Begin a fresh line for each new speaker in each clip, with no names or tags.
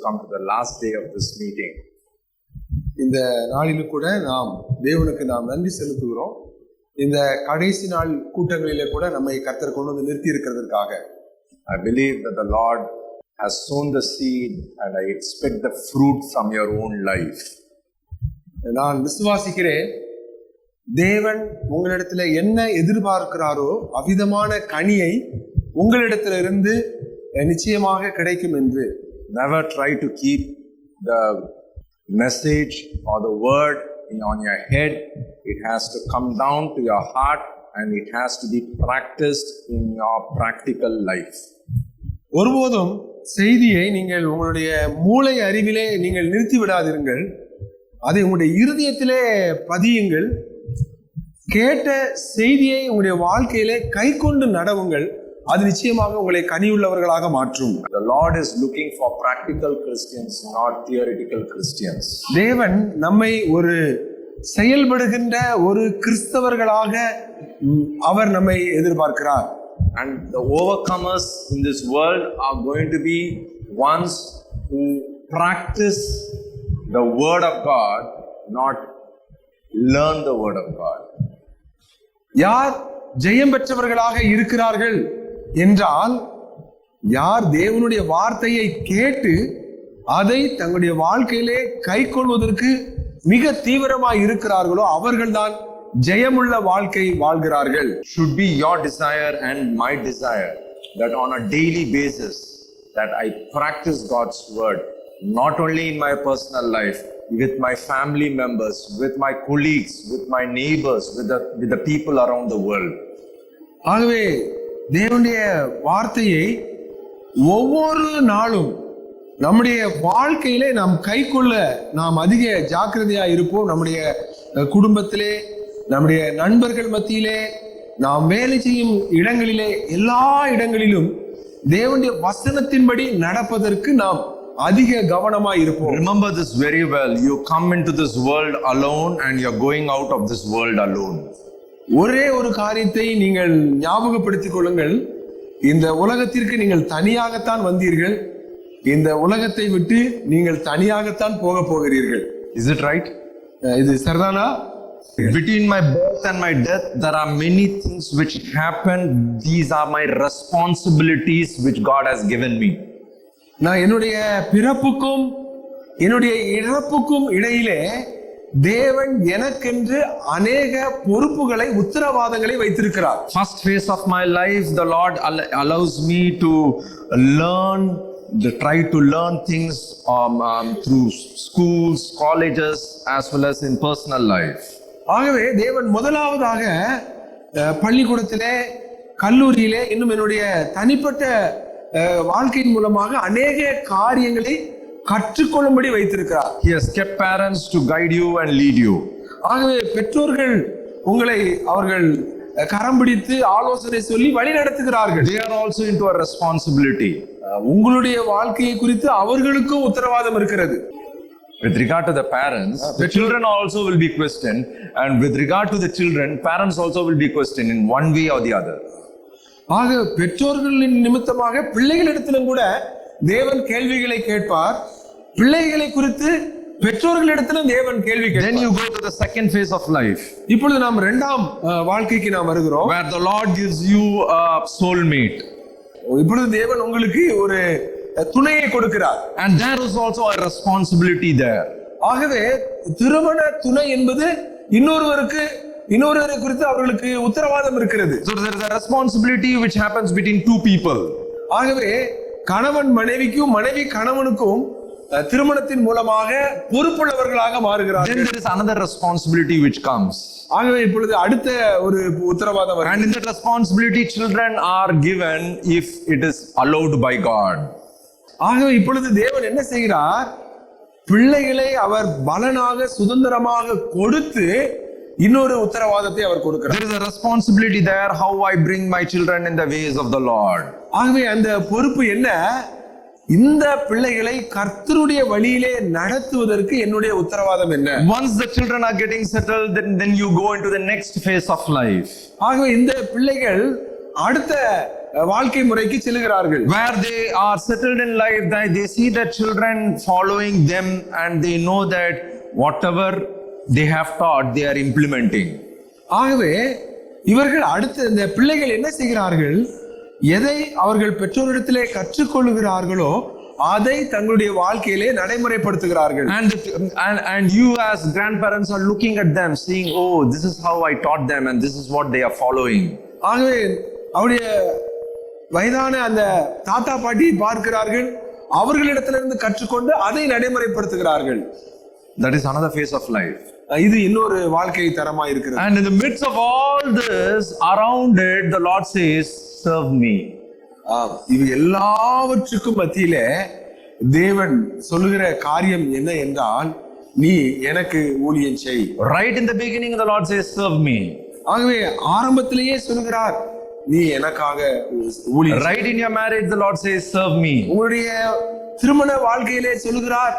come to the last day of this meeting.
இந்த நாளிலும் கூட தேவனுக்கு நன்றி செலுத்துகிறோம். இந்த கடைசி நாள் கூட்டங்களிலே கூட நம்மை கர்த்தர் கொண்டு வந்து நிறுத்தி இருக்கிறதற்காக.
I believe that the Lord has sown the seed and I expect the fruit from your own life.
நான் விசுவாசிக்கிறேன், தேவன் உங்களிடத்துல என்ன எதிர்பார்க்கிறாரோ அவ்விதமான கனியை உங்களிடத்திலிருந்து நிச்சயமாக கிடைக்கும் என்று.
Never try to keep the message or the word on your head. It has to come down to your heart and it has to be practiced in your practical life.
ஒருபோதும் செய்தியை நீங்கள் உங்களுடைய மூளை அறிவிலே நீங்கள் நிறுத்தி விடாதிருங்கள். அதை உங்களுடைய இருதயத்திலே பதியுங்கள். கேட்ட செய்தியை உங்களுடைய வாழ்க்கையிலே கை கொண்டு நடவுங்கள். அது நிச்சயமாக உங்களை கனியுள்ளவர்களாக மாற்றும்.
The Lord is looking for practical Christians, not theoretical Christians.
தேவன் நம்மை ஒரு செயல்படுகின்ற ஒரு கிறிஸ்தவர்களாக அவர் நம்மை எதிர்பார்க்கிறார்.
And the overcomers in this world are going to be ones who practice the word of God, not learn the word of God.
யார் ஜெயம் பெற்றவர்களாக இருக்கிறார்கள் என்றால், யார் தேவனுடைய வார்த்தையை கேட்டு அதை தங்களுடைய வாழ்க்கையிலே கை கொள்வதற்கு மிக தீவிரமாய் இருக்கிறார்களோ அவர்கள்தான் ஜெயமுள்ள வாழ்க்கை வாழ்கிறார்கள்.
Should be your desire and my desire that on a daily basis that I practice God's word, not only in my personal life, with my family members, with my colleagues, with my neighbors, with the people around the world.
ஆகவே தேவனுடைய வார்த்தையை ஒவ்வொரு நாளும் நம்முடைய வாழ்க்கையிலே நாம் கைக்கொள்ள நாம் அதிக ஜாக்கிரதையா இருப்போம். நம்முடைய குடும்பத்திலே, நம்முடைய நண்பர்கள் மத்தியிலே, நாம் வேலை செய்யும் இடங்களிலே, எல்லா இடங்களிலும் தேவனுடைய வசனத்தின்படி நடப்பதற்கு நாம் அதிக கவனமாய் இருப்போம்.
Remember this very well. You come into this world alone and you're going out of this world alone.
ஒரே ஒரு காரியத்தை நீங்கள் ஞாபகப்படுத்திக் கொள்ளுங்கள். இந்த உலகத்திற்கு நீங்கள் தனியாகத்தான் வந்தீர்கள். இந்த உலகத்தை விட்டு நீங்கள் தனியாகத்தான் போக போகிறீர்கள்.
Is it right?
இது சரிதானா?
Between my birth and my death, there are many things which happen. These are my responsibilities which God has given me.
நான் என்னுடைய பிறப்புக்கும் என்னுடைய இறப்புக்கும் இடையிலே தேவன் எனக்கென்று அநேக பொறுப்புகளை, உத்தரவாதங்களை வைத்திருக்கிறார்.
First phase of my life, the Lord allows me to try to learn things through schools, colleges, as well as in personal life.
ஆகவே தேவன் முதலாவதாக பள்ளிக்கூடத்திலே, கல்லூரியிலே, இன்னும் என்னுடைய தனிப்பட்ட வாழ்க்கையின் மூலமாக அநேக காரியங்களை கற்றுக்கொள்ளும்படி வைத்திருக்கிறார்.
He has kept parents to guide you and lead you.
ஆகவே பெற்றோர்கள் உங்களை அவர்கள் கரம் பிடித்து ஆலோசனை சொல்லி வழி நடத்துகிறார்கள்.
They are also into a responsibility.
உங்களுடைய வாழ்க்கையை குறித்து அவர்களுக்கும் உத்தரவாதம் இருக்கிறது.
With regard to the parents, the children also will be questioned, and with regard to the children, parents also will be questioned in one way or the other.
ஆக பெற்றோர்களின் நிமித்தமாக பிள்ளைகளிடத்திலும் கூட தேவன் கேள்விகளை கேட்பார். பிள்ளைகளை குறித்து பெற்றோர்களிடத்திலும் தேவன் கேள்வி கேட்பார்.
Then you go to the second phase of life.
இப்பொழுது நாம் இரண்டாம் வாழ்க்கைக்கு நாம் வருகிறோம்.
Where the Lord gives you a soulmate.
இப்பொழுது தேவன் உங்களுக்கு ஒரு துணையை கொடுக்கிறார்.
And there is also a responsibility there.
ஆகவே திருமண துணை என்பது இன்னொருவரை குறித்து அவர்களுக்கு உத்தரவாதம் இருக்கிறது.
So there is a responsibility which happens between two people.
ஆகவே கணவன் மனைவிக்கும், மனைவி கணவனுக்கும் திருமணத்தின் மூலமாக பொறுப்புள்ளவர்களாக மாறுகிறார்கள்.
Then there is another responsibility which comes.
ஆகவே இப்பொழுது அடுத்த ஒரு உத்தரவாதம்.
And in that responsibility, children are given if it is allowed by God.
ஆகவே இப்பொழுது தேவன் என்ன செய்கிறார்? பிள்ளைகளை அவர் பலனாக, சுதந்திரமாக கொடுத்து இன்னொரு உத்தரவாதத்தை அவர் கொடுக்கிறார்.
There is a responsibility there, how I bring my children in the ways of the Lord.
ஆகவே அந்த பொறுப்பு என்ன? இந்த பிள்ளைகளை கர்த்தருடைய வழியிலே நடத்துவதற்கு என்னுடைய உத்தரவாதம் என்ன?
Once the children are getting settled, then you go into the next phase of life.
ஆகவே இந்த பிள்ளைகள் அடுத்த வாழ்க்கை முறைக்கு செல்கிறார்கள்.
where they are settled in life, they see their children following them and they know that whatever they have taught, they are implementing.
ஆகவே இவர்கள் அடுத்த இந்த பிள்ளைகள் என்ன செய்கிறார்கள்? எதை அவர்கள் பெற்றோரிடத்திலே கற்றுக்கொள்கிறார்களோ அதை தங்களுடைய வாழ்க்கையிலே நடைமுறைப்படுத்துகிறார்கள்.
And you as grandparents are looking at them saying, oh, this is how I taught them and this is what they are following.
ஆகவே அவருடைய வயதான அந்த தாத்தா பாட்டி பார்க்கிறார்கள், அவர்களிடத்திலிருந்து கற்றுக்கொண்டு அதை நடைமுறைப்படுத்துகிறார்கள்.
That is another phase of life.
இது இன்னொரு வாழ்க்கை தரமா இருக்கிறது.
And in the midst of all this, around it, the Lord says, serve me.
இது எல்லாவற்றுக்கும் மத்தியிலே தேவன் சொல்லுகிற காரியம் என்ன என்றால், நீ எனக்கு ஊழியம் செய்.
Right in the beginning, the Lord says, serve me.
ஆகவே ஆரம்பத்திலேயே சொல்லுகிறார், நீ எனக்காக ஊழியம்.
Right in your marriage, the Lord says, serve me.
உங்களுடைய திருமண வாழ்க்கையிலே சொல்லுகிறார்,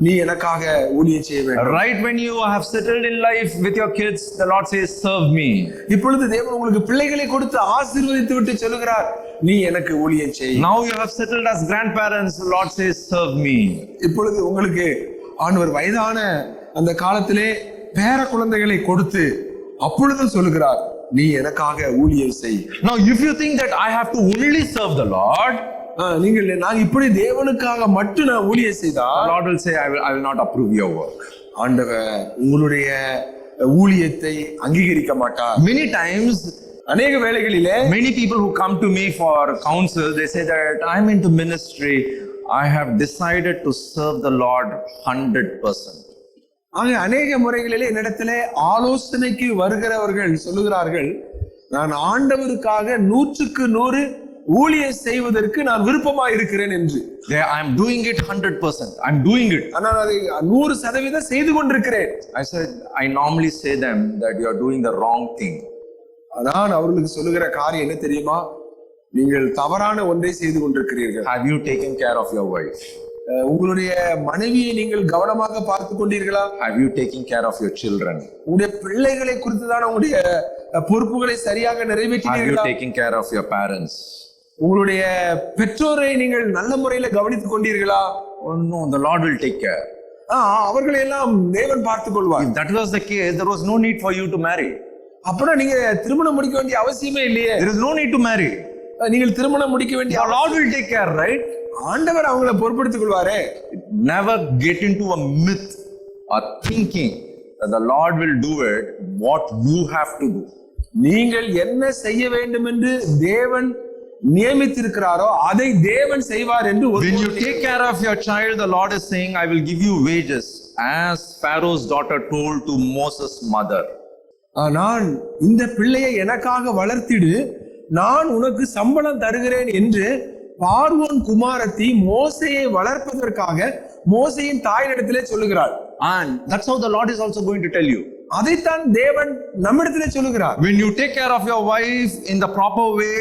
நீ எனக்காக ஊழியம் செய்ய வேண்டும்.
Right when you have settled in life with your kids, the Lord says, serve me.
இப்பொழுது தேவன் உங்களுக்கு பிள்ளைகளை கொடுத்து ஆசீர்வதித்து விட்டு சொல்லுகிறார், நீ எனக்கு ஊழியம் செய்.
Now you have settled as grandparents, the Lord says, serve me.
இப்பொழுது உங்களுக்கு ஆண்டவர் வயதான அந்த காலத்திலே பேர குழந்தைகளை கொடுத்து அப்பொழுது சொல்லுகிறார், நீ எனக்காக ஊழியம் செய்.
Now if you think that I have to only serve the Lord,
நீங்கள் நான் இப்படி தேவனுக்காக மட்டும் நான் ஊழியம் செய்தால்,
the Lord will say, I will not approve your work.
ஆண்டவர் உங்களுடைய ஊழியத்தை அங்கீகரிக்க மாட்டார்.
Many times,
அநேக வேளைகளிலே
many people who come to me for counsel, they say that I'm into ministry, I have decided to serve the Lord 100%.
ஆக அநேக முறைகளிலே என்னிடத்திலே ஆலோசனைக்கு வருகிறவர்கள் சொல்லுகிறார்கள், நான் ஆண்டவருக்காக 100% ஊழியம் செய்வதற்கு நான் விருப்பமா இருக்கிறேன் என்று.
I am doing it 100%. I'm doing it.
ஆனால் அதை 100% செய்து கொண்டிருக்கிறேன்.
I said, I normally say them that you are doing the wrong thing.
நான் அவர்களுக்கு சொல்லுகிற காரியம் என்ன தெரியுமா? நீங்கள் தவறான ஒன்றை செய்து கொண்டிருக்கிறீர்கள்.
Have you taken care of your wife?
உங்களுடைய மனைவியை நீங்கள் கவனமாக பார்த்து கொண்டீர்களா?
Have you taken care of your children?
உங்களுடைய பிள்ளைகளை குறித்து தான் உங்களுடைய பொறுப்புகளை சரியாக நிறைவேற்றினீர்களா?
Have you taken care of your parents?
உங்களுடைய பெற்றோரை நீங்கள் நல்ல முறையில கவனித்துக் கொண்டீர்களா?
Oh no, the Lord will take care.
அவர்களை எல்லாம் தேவன் பார்த்துக் கொள்வார்.
If that was the case, there was no need for you to marry.
அப்புறம் நீங்க திருமணம் முடிக்க வேண்டிய அவசியமே இல்லையே.
There is no need to marry.
நீங்கள் திருமணம் முடிக்க வேண்டிய
The Lord will take care, right?
ஆண்டவர் அவங்களை பொறுப்படுத்திக் கொள்வாரே.
Never get into a myth or thinking that the Lord will do it what you have to do.
நீங்கள் என்ன செய்ய வேண்டும் என்று தேவன் நியமித்திருக்கிறாரோ அதை தேவன் செய்வார் என்று.
When you take care of your child, the Lord is saying, I will give you wages, as Pharaoh's daughter told to Moses' mother.
நான் இந்த பிள்ளையை எனக்காக வளர்த்திடு, நான் உனக்கு சம்பளம் தருகிறேன் என்று பார்வோன் குமாரத்தி மோசேயை வளர்ப்பதற்காக மோசேயின் தாயினிடத்திலே சொல்லுகிறாள்.
And that's how the Lord is also going to tell you.
அதைத்தான் தேவன் நம்மிடத்திலே சொல்லுகிறார்.
When you take care of your wife in the proper way,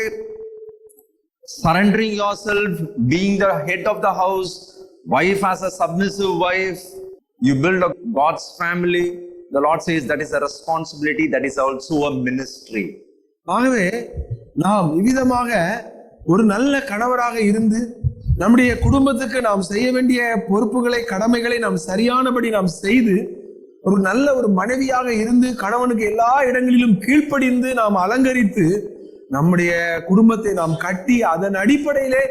surrendering yourself, being the head of the house, wife as a submissive wife, you build a God's family. The Lord says that is a responsibility, that is also a ministry.
ஆகவே நாம் இவ்விதமாக ஒரு நல்ல கணவராக இருந்து நம்முடைய குடும்பத்துக்கு நாம் செய்ய வேண்டிய பொறுப்புகளை கடமைகளை நாம் சரியானபடி நாம் செய்து ஒரு நல்ல ஒரு மனைவியாக இருந்து கணவனுக்கு எல்லா இடங்களிலும் கீழ்ப்படிந்து நாம் அலங்கரித்து நம்முடைய குடும்பத்தை நாம் கட்டி அதன் அடிப்படையிலே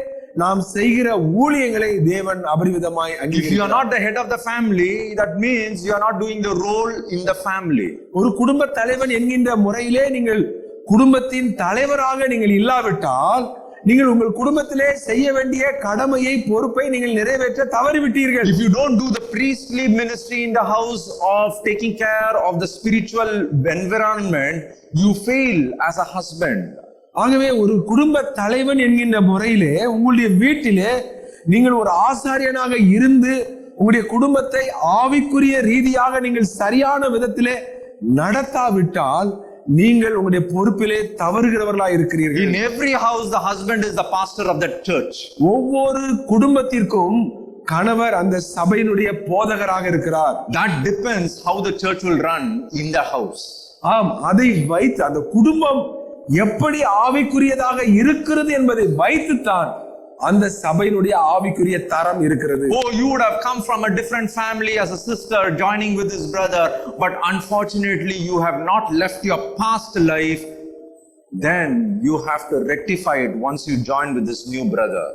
நாம் செய்கிற ஊழியங்களை தேவன் அபரிவிதமாய்
If you are not the head of the family, that means you are not doing the role in the family.
ஒரு குடும்ப தலைவன் என்கின்ற முறையிலே நீங்கள் குடும்பத்தின் தலைவராக நீங்கள் இல்லாவிட்டால் நீங்கள் உங்கள் குடும்பத்திலே செய்ய வேண்டிய கடமையை பொறுப்பை நீங்கள் நிறைவேற்ற தவறிவிட்டீர்கள்.
If you don't do the priestly ministry in the house of taking care of the spiritual environment, you fail as a husband.
ஆகவே ஒரு குடும்ப தலைவன் என்கின்ற முறையிலே உங்களுடைய வீட்டிலே நீங்கள் ஒரு ஆசாரியனாக இருந்து உங்களுடைய குடும்பத்தை ஆவிக்குரிய ரீதியாக நீங்கள் சரியான விதத்திலே நடத்தாவிட்டால் நீங்கள் உங்களுடைய பொறுப்பிலே தவறுகிறவர்களாக இருக்கிறீர்கள்.
In every house, the husband is the pastor of that church.
ஒவ்வொரு குடும்பத்திற்கும் கணவர் அந்த சபையினுடைய போதகராக இருக்கிறார்.
That depends how the church will run in the house.
ஆம், அதை வைத்து அந்த குடும்பம் எப்படி ஆவிக்குரியதாக இருக்கிறது என்பதை வைத்துத்தான் அந்த சபையினுடைய ஆவிக்குரிய தரம் இருக்கிறது.
Oh, you would have come from a different family as a sister joining with his brother, but unfortunately you have not left your past life. Then you have to rectify it once you join with this new brother.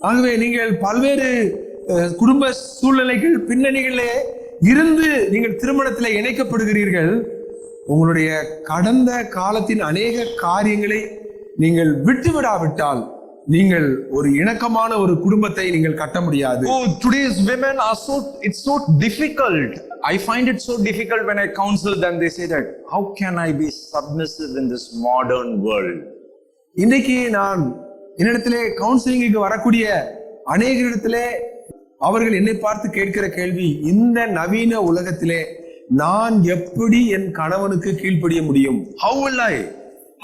ஆகவே நீங்கள் பல்வேறு குடும்ப சூழ்நிலைகள் பின்னணிகளே இருந்து நீங்கள் திருமணத்தில் இணைக்கப்படுகிறீர்கள். உங்களுடைய கடந்த காலத்தின் அநேக காரியங்களை நீங்கள் விட்டுவிடாவிட்டால் நீங்கள் ஒரு இணக்கமான ஒரு குடும்பத்தை நீங்கள் கட்ட முடியாது.
Oh, today's women are it's so difficult. I find it so difficult when I counsel them. They say that, how can I be submissive in this modern world?
இன்னைக்கு நான் என்னிடத்திலே கவுன்சிலிங்க்கு வரக்கூடிய அநேகரிடத்திலே அவர்கள் என்னை பார்த்து கேட்கிற கேள்வி, இந்த நவீன உலகத்திலே நான் எப்படி என் கணவனுக்கு கீழ்ப்படிய முடியும்?
How will I?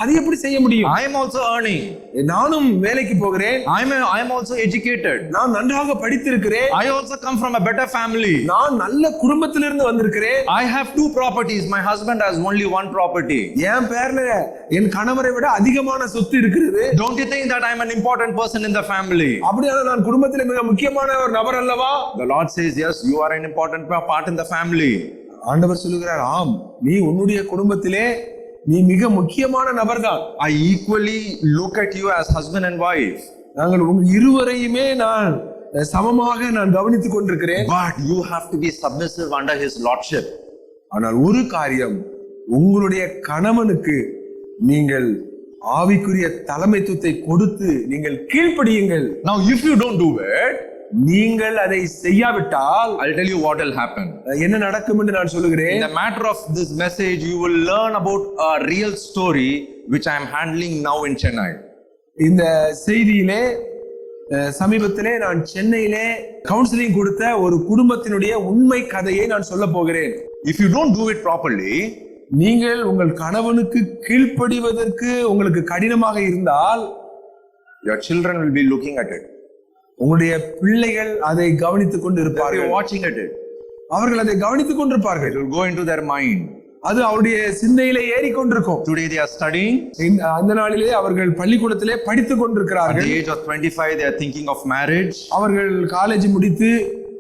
அது எப்படி செய்ய முடியும்?
I am also earning.
நானும் வேலைக்கு போகிறேன்.
I am also educated.
நான் நன்றாக படித்திருக்கிறேன்.
I also come from a better family.
நான் நல்ல குடும்பத்திலிருந்து வந்திருக்கிறேன்.
I have 2 properties. My husband has only 1 property.
என் பேர்ல என் கணவரை விட அதிகமான சொத்து இருக்கிறது.
Don't you think that I am an important person in the family?
அப்படியானால் நான் குடும்பத்திலே மிக முக்கியமான ஒரு நபர் அல்லவா?
The Lord says, yes, you are an important part in the family.
ஆண்டவர் சொல்லுகிறார், ஆம், நீ உன்னுடைய குடும்பத்திலே நீ மிக முக்கியமான நபர்தான்.
I equally look at you as husband and wife.
நாங்கள் உங்கள் இருவரையுமே நான் சமமாக நான் கவனித்துக் கொண்டிருக்கிறேன்.
But you have to be submissive under his lordship.
ஆனால் ஒரு காரியம், உங்களுடைய கணவனுக்கு நீங்கள் ஆவிக்குரிய தலைமைத்துவத்தை கொடுத்து நீங்கள் கீழ்ப்படியுங்கள்.
Now if you don't do it,
நீங்கள் அதை செய்யாவிட்டால்
I'll tell you what will happen.
என்ன நடக்கும் என்று நான் சொல்லுகிறேன்.
In the matter of this message, you will learn about a real story which I am handling now in Chennai.
இந்த செய்தியிலே சமீபத்திலே நான் சென்னையிலே கவுன்சிலிங் கொடுத்த ஒரு குடும்பத்தினுடைய உண்மை கதையை நான் சொல்ல போகிறேன்.
If you don't do it properly,
நீங்கள் உங்கள் கணவனுக்கு கீழ்ப்படிவதற்கு உங்களுக்கு கடினமாக இருந்தால்
your children will be looking at it.
உங்களுடைய பிள்ளைகள் அதை கவனித்துக் கொண்டு இருப்பார்கள்.
Watching at it.
அவர்கள் அதை கவனித்துக் கொண்டிருப்பார்கள்.
It will go into their mind.
அது அவருடைய சிந்தையிலே ஏறிக்கொண்டிருக்கும்.
Today they are studying.
அந்த நாளிலே அவர்கள் பள்ளிக்கூடத்திலே படித்துக் கொண்டிருக்கிறார்கள்.
At the age of 25 they are thinking of marriage.
அவர்கள் காலேஜ் முடித்து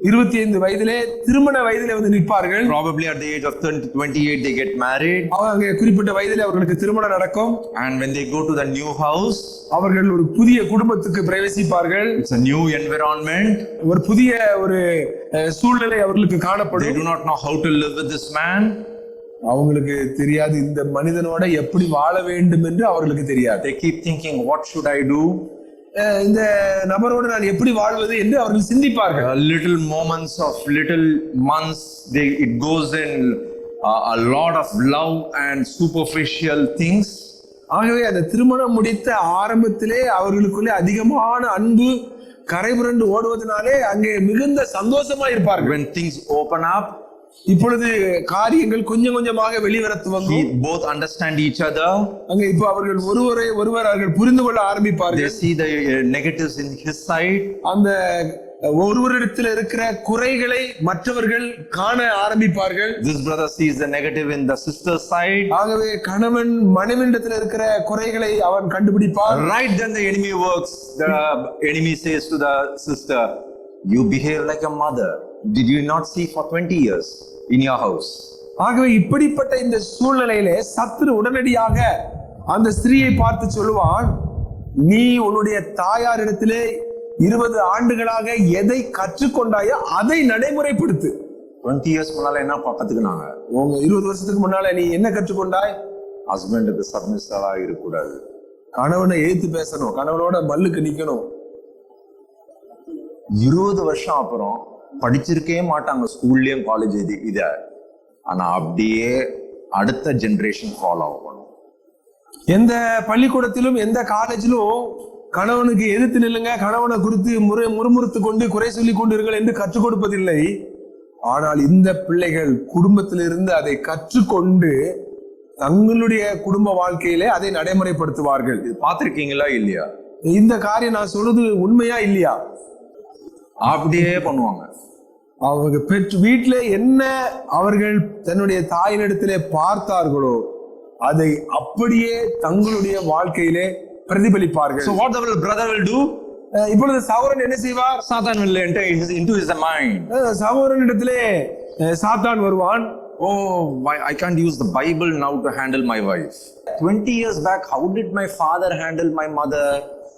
25 வயதிலே திருமண வயதிலே வந்து நிற்பார்கள்.
Probably at the age of 28 they get married.
அவங்க குறிப்பிட்ட வயதிலே அவர்களுக்கு திருமணம் நடக்கும்.
And when they go to the new house,
அவர்கள் ஒரு புதிய குடும்பத்துக்கு பிரவேசிப்பார்கள்.
It's a new environment.
ஒரு புதிய ஒரு சூழ்நிலை அவர்களுக்கு காணப்படும்.
They do not know how to live with this man.
அவங்களுக்கு தெரியாது இந்த மனிதனோட எப்படி வாழ வேண்டும் என்று அவர்களுக்கு தெரியாது.
They keep thinking, what should I do?
இந்த நபரோடு நான் எப்படி வாழ்வது என்று அவர்கள் சிந்திப்பார்கள்.
Little moments of little months, it goes in a lot of love and superficial things.
ஆகவே அந்த திருமணம் முடித்த ஆரம்பத்திலே அவர்களுக்குள்ளே அதிகமான அன்பு கரைபுரண்டு ஓடுவதனாலே அங்கே மிகுந்த சந்தோஷமா இருப்பார்கள்.
When things open up,
இப்பொழுது காரியங்கள் கொஞ்சம் கொஞ்சமாக வெளிவர துவங்கும்.
both understand each other.
அங்கே இப்போ அவர்கள் ஒருவர் அவர்கள் புரிந்து கொள்ள ஆரம்பிப்பார்கள்.
They see the negatives in his side.
அந்த ஒருவரிடத்தில் இருக்கிற குறைகளை மற்றவர்கள் காண ஆரம்பிப்பார்கள்.
This brother sees the negative in the sister's side.
ஆகவே கணவன் மனைவியிடத்தில் இருக்கிற குறைகளை அவன் கண்டுபிடிப்பான்.
Right then the enemy works. The enemy says to the sister, you behave like a mother. Did you not see for 20 years in your house?
ஆகவே இப்படிப்பட்ட இந்த சூழ்நிலையிலே சத்துரு உடனடியாக அந்த ஸ்திரீயை பார்த்து சொல்லுவான், நீ உன்னுடைய தாயாரிடத்திலே 20 ஆண்டுகளாக எதை கற்றுக்கொண்டாயோ அதை நடைமுறைப்படுத்து.
20 years முன்னால என்ன கத்துக்கினாங்க?
உங்க 20 வருஷத்துக்கு முன்னால நீ என்ன கற்றுக்கொண்டாய்?
ஹஸ்பண்டுக்கு சப்மிஸ்ஸா இருக்கக்கூடாது,
கணவனை எதிர்த்து பேசணும், கணவனோட மல்லுக்கு நிக்கணும்.
20 வருஷம் அப்புறம் படிச்சிருக்கே மாட்டாங்க ஸ்கூல்லயும் காலேஜ் இத, ஆனா அப்படியே அடுத்த ஜெனரேஷன் ஃபாலோ ஆகணும்.
எந்த பள்ளிக்கூடத்திலும் எந்த காலேஜிலும் கணவனுக்கு எதிர்த்து நில்லுங்க, கணவனை குறித்து முறுமுறுத்து கொண்டு குறை சொல்லி கொண்டிருங்கள் என்று கற்றுக் கொடுப்பதில்லை. ஆனால் இந்த பிள்ளைகள் குடும்பத்திலிருந்து அதை கற்றுக்கொண்டு தங்களுடைய குடும்ப வாழ்க்கையிலே அதை நடைமுறைப்படுத்துவார்கள்.
பார்த்திருக்கீங்களா இல்லையா?
இந்த காரியம் நான் சொல்றது உண்மையா இல்லையா?
அப்படியே பண்ணுவாங்க.
அவங்க பெற்று வீட்டிலே என்ன அவர்கள் தன்னுடைய தாயினிடத்திலே பார்த்தார்களோ அதை அப்படியே தங்களுடைய வாழ்க்கையிலே பிரதிபலிப்பார்கள்.
So what the brother will do?
இப்பொழுது சகோதரன் என்ன செய்வார்?
Satan will enter into his mind.
சகோதரனிடத்திலே சாத்தான் வருவான்.
Oh, why I can't use the Bible now to handle my wife. 20 years back, how did my father handle my mother?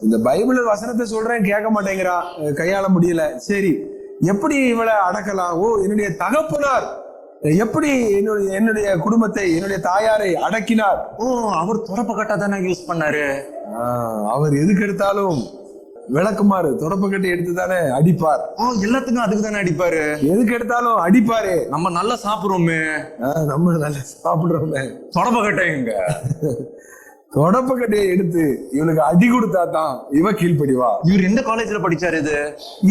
இந்த Bible வசனத்தை சொல்றேன் கேட்க மாட்டேங்கிறா, கையாள முடியல. சரி, எப்படி இவளை அடக்கலாம்? ஓ, என்னுடைய தகப்பனார் எப்படி என்னுடைய குடும்பத்தை, என்னுடைய தாயாரை அடக்கினார்?
ஓ, அவர் தொடப்பக்கட்டை தானே யூஸ் பண்ணாரு.
அவர் எதுக்கு எடுத்தாலும் விளக்குமாறு தொடப்பக்கட்டை எடுத்து தானே அடிப்பார்.
எல்லாத்துக்கும் அதுக்கு தானே அடிப்பாரு.
எதுக்கு எடுத்தாலும் அடிப்பாரு.
நம்ம நல்லா சாப்பிடுறோமே,
நம்ம நல்லா சாப்பிடுறோமே,
தொடப்பக்கட்டை எங்க?
தொடப்பக்கட்டையை எடுத்து இவனுக்கு அடி கொடுத்தா தான் இவ கீழ்ப்படிவா.
இவர் எந்த காலேஜ்ல படிச்சாரு? இது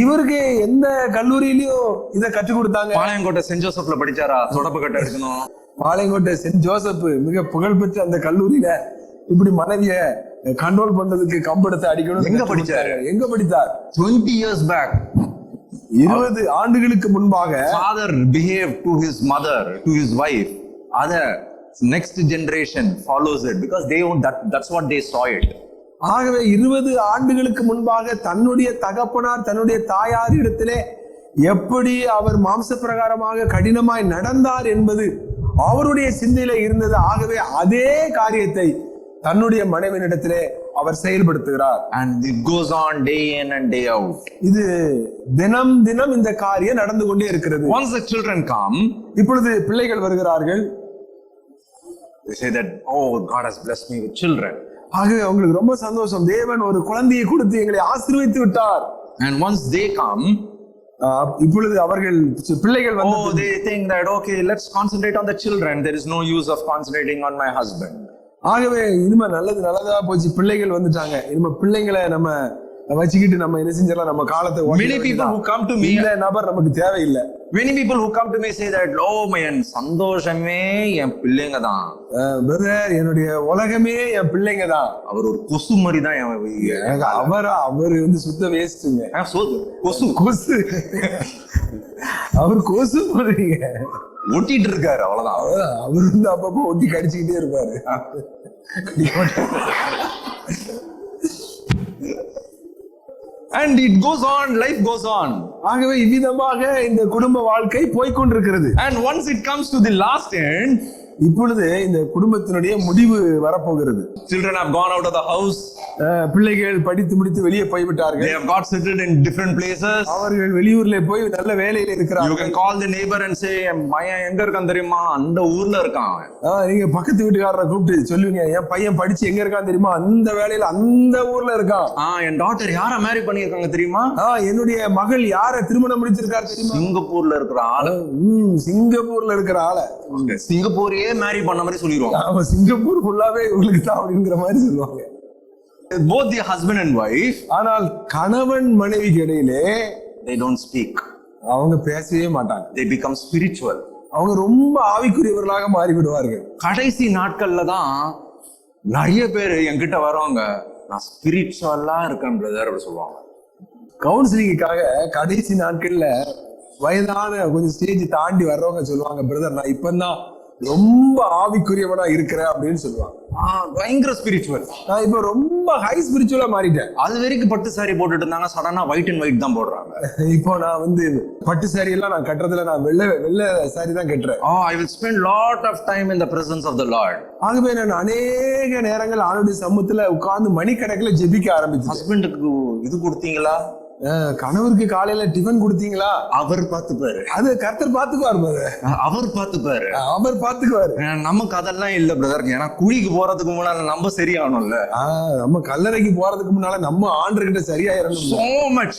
இவருக்கு
எந்த கல்லூரியிலயும் இதை கற்றுக் கொடுத்தாங்க?
பாளையங்கோட்டை சென்ட் ஜோசப்ல படிச்சாரா? தொடப்பக்கட்டை எடுக்கணும்.
பாளையங்கோட்டை சென்ட் ஜோசப் மிக புகழ்பெற்ற அந்த கல்லூரியில இப்படி மனைவிய கண்ட்ரோல் பண்றதுக்கு கம்பெடுத்து அடிக்கணும்.
எங்க படிச்சாரு?
எங்க படித்தார்?
20 years back,
20 ஆண்டுகளுக்கு முன்பாக
father behaved to his mother, to his wife. Other next generation follows it because they own that's what they saw it.
ஆகவே 20 ஆண்டுகளுக்கு முன்பாக தன்னுடைய தகப்பனார் தன்னுடைய தாயார் இடத்திலே எப்படி அவர் மாம்ச பிரகாரமாக கடினமாய் நடந்தார் என்பது அவருடைய சிந்தையில இருந்தது. ஆகவே அதே காரியத்தை தன்னுடைய மனைவியிடத்திலே அவர் செயல்படுத்துகிறார்.
And it goes on day in and day out.
இது தினம் தினம் இந்த காரியம் நடந்து கொண்டே இருக்கிறது.
Once the children come,
இப்பொழுது பிள்ளைகள் வருகிறார்கள்.
They say that, oh, God has blessed me with children.
ஆகவே அவங்களுக்கு ரொம்ப சந்தோஷம், தேவன் ஒரு குழந்தையை கொடுத்து எங்களை ஆசீர்வதித்து விட்டார்.
And once they come,
இப்பொழுது அவர்கள் பிள்ளைகள் வந்து,
oh, they think that, okay, let's concentrate on the children. There is no use of concentrating on my husband.
ஆகவே இனிமே நல்லதா போச்சு, பிள்ளைகள் வந்துட்டாங்க, இனிமே பிள்ளைங்களை நம்ம வச்சுக்கிட்டு நம்ம என்ன செஞ்சலாம், நம்ம காலத்தை.
Many people who come to me,
இந்த நபர் நமக்கு தேவையில்லை.
Many people who come to me say that, oh man, சந்தோஷமே என் பிள்ளைங்க தான்.
பிரதர், என்னுடைய உலகமே என் பிள்ளைங்க தான்.
அவர் ஒரு கொசு மாதிரி தான்.
அவர் வந்து சுத்த வேஸ்ட்டுங்க. கொசு அவர் கொசு போடுறீங்க,
ஒட்டிட்டு இருக்காரு, அவ்வளவுதான்.
அவர் வந்து அப்பப்போ ஒட்டி கடிச்சுக்கிட்டே இருப்பாரு.
And it goes on, life goes on.
ஆகவே இவ்விதமாக இந்த குடும்ப வாழ்க்கை போய்கொண்டிருக்கிறது.
And once it comes to the last end,
இப்பொழுது இந்த குடும்பத்தினுடைய முடிவு வரப்போகிறது.
Children have gone out of the house.
பிள்ளைகள் படித்து முடித்து வெளியே போய்விட்டார்கள்.
They have got settled in different places.
அவர்கள் வெளியூர்ல போய் நல்ல வேலையில இருக்கிறார்கள்.
You can call the neighbor and say, பையன் எங்க இருக்கான் தெரியுமா? அந்த ஊர்ல இருக்கான்.
நீங்க பக்கத்து வீட்டுக்காரரை கூப்பிட்டு சொல்லுவீங்க, என் பையன் படிச்சு எங்க இருக்கான் தெரியுமா? அந்த வேலையில அந்த ஊர்ல இருக்கான்.
என் டாட்டர் யார மேரி பண்ணிருக்காங்க தெரியுமா?
என்னுடைய மகள் யார திருமணம் முடிச்சிருக்காரு தெரியுமா?
சிங்கப்பூர்ல இருக்கிற ஆளு.
சிங்கப்பூர்ல இருக்கிற ஆளு.
சிங்கப்பூரையே மேரி பண்ண மாதிரி சொல்லிடுவாங்க.
சிங்கப்பூர் ஃபுல்லாவே உங்களுக்கு தான் அப்படிங்கிற மாதிரி சொல்லுவாங்க.
Both the husband and wife,
ஆனால் கணவன் மனைவிக்கு இடையிலே
they don't speak.
அவங்க பேசவே மாட்டாங்க.
They become spiritual.
அவங்க ரொம்ப ஆவிக்குரியவர்களாக மாறிவிடுவார்கள்.
கடைசி நாட்கள்ல தான் நிறைய பேர் என்கிட்ட வருவாங்க, நான் ஸ்பிரிச்சுவலா இருக்கேன் பிரதர் அப்படி சொல்லுவாங்க.
கவுன்சிலிங்காக கடைசி நாட்கள்ல வயதான கொஞ்சம் ஸ்டேஜ் தாண்டி வர்றவங்க சொல்லுவாங்க, பிரதர் நான் இப்பதான் ரொம்ப ஆவிக்குரியவனா இருக்கிறேன் அப்படின்னு சொல்லுவாங்க.
பயங்கர ஸ்பிரிச்சுவல்.
நான் இப்ப ரொம்ப ஹை ஸ்பிரிச்சுவலா மாறிட்டேன்.
அது வரைக்கும் பட்டு சாரி போட்டுட்டு இருந்தாங்க, சடனா ஒயிட் அண்ட் ஒயிட் தான் போடுறாங்க.
இப்போ நான் வந்து பட்டு சாரி எல்லாம் நான் கட்டுறதுல நான் வெள்ளை சாரி தான் கட்டுறேன்.
I will spend lot of time in the presence of the Lord.
ஆகவே நான் அநேக நேரங்கள் ஆண்டவருடைய சமூகத்துல உட்கார்ந்து மணிக்கணக்கில் ஜெபிக்க ஆரம்பிச்சேன்.
ஹஸ்பண்டுக்கு இது கொடுத்தீங்களா?
கணவருக்கு காலையில டிஃபன் கொடுத்தீங்களா?
அவர் பாத்துப்பாரு.
அது கர்த்தர் பாத்துக்குவாரு.
அவர் பாத்துப்பாரு.
அவர் பாத்துக்குவாரு.
நமக்கு அதெல்லாம் இல்ல பிரதர். ஏன்னா குழிக்கு போறதுக்கு முன்னால நம்ம சரியாகணும்ல.
நம்ம கல்லறைக்கு போறதுக்கு முன்னால நம்ம ஆண்டவர்கிட்ட சரியாயிரணும்.
So much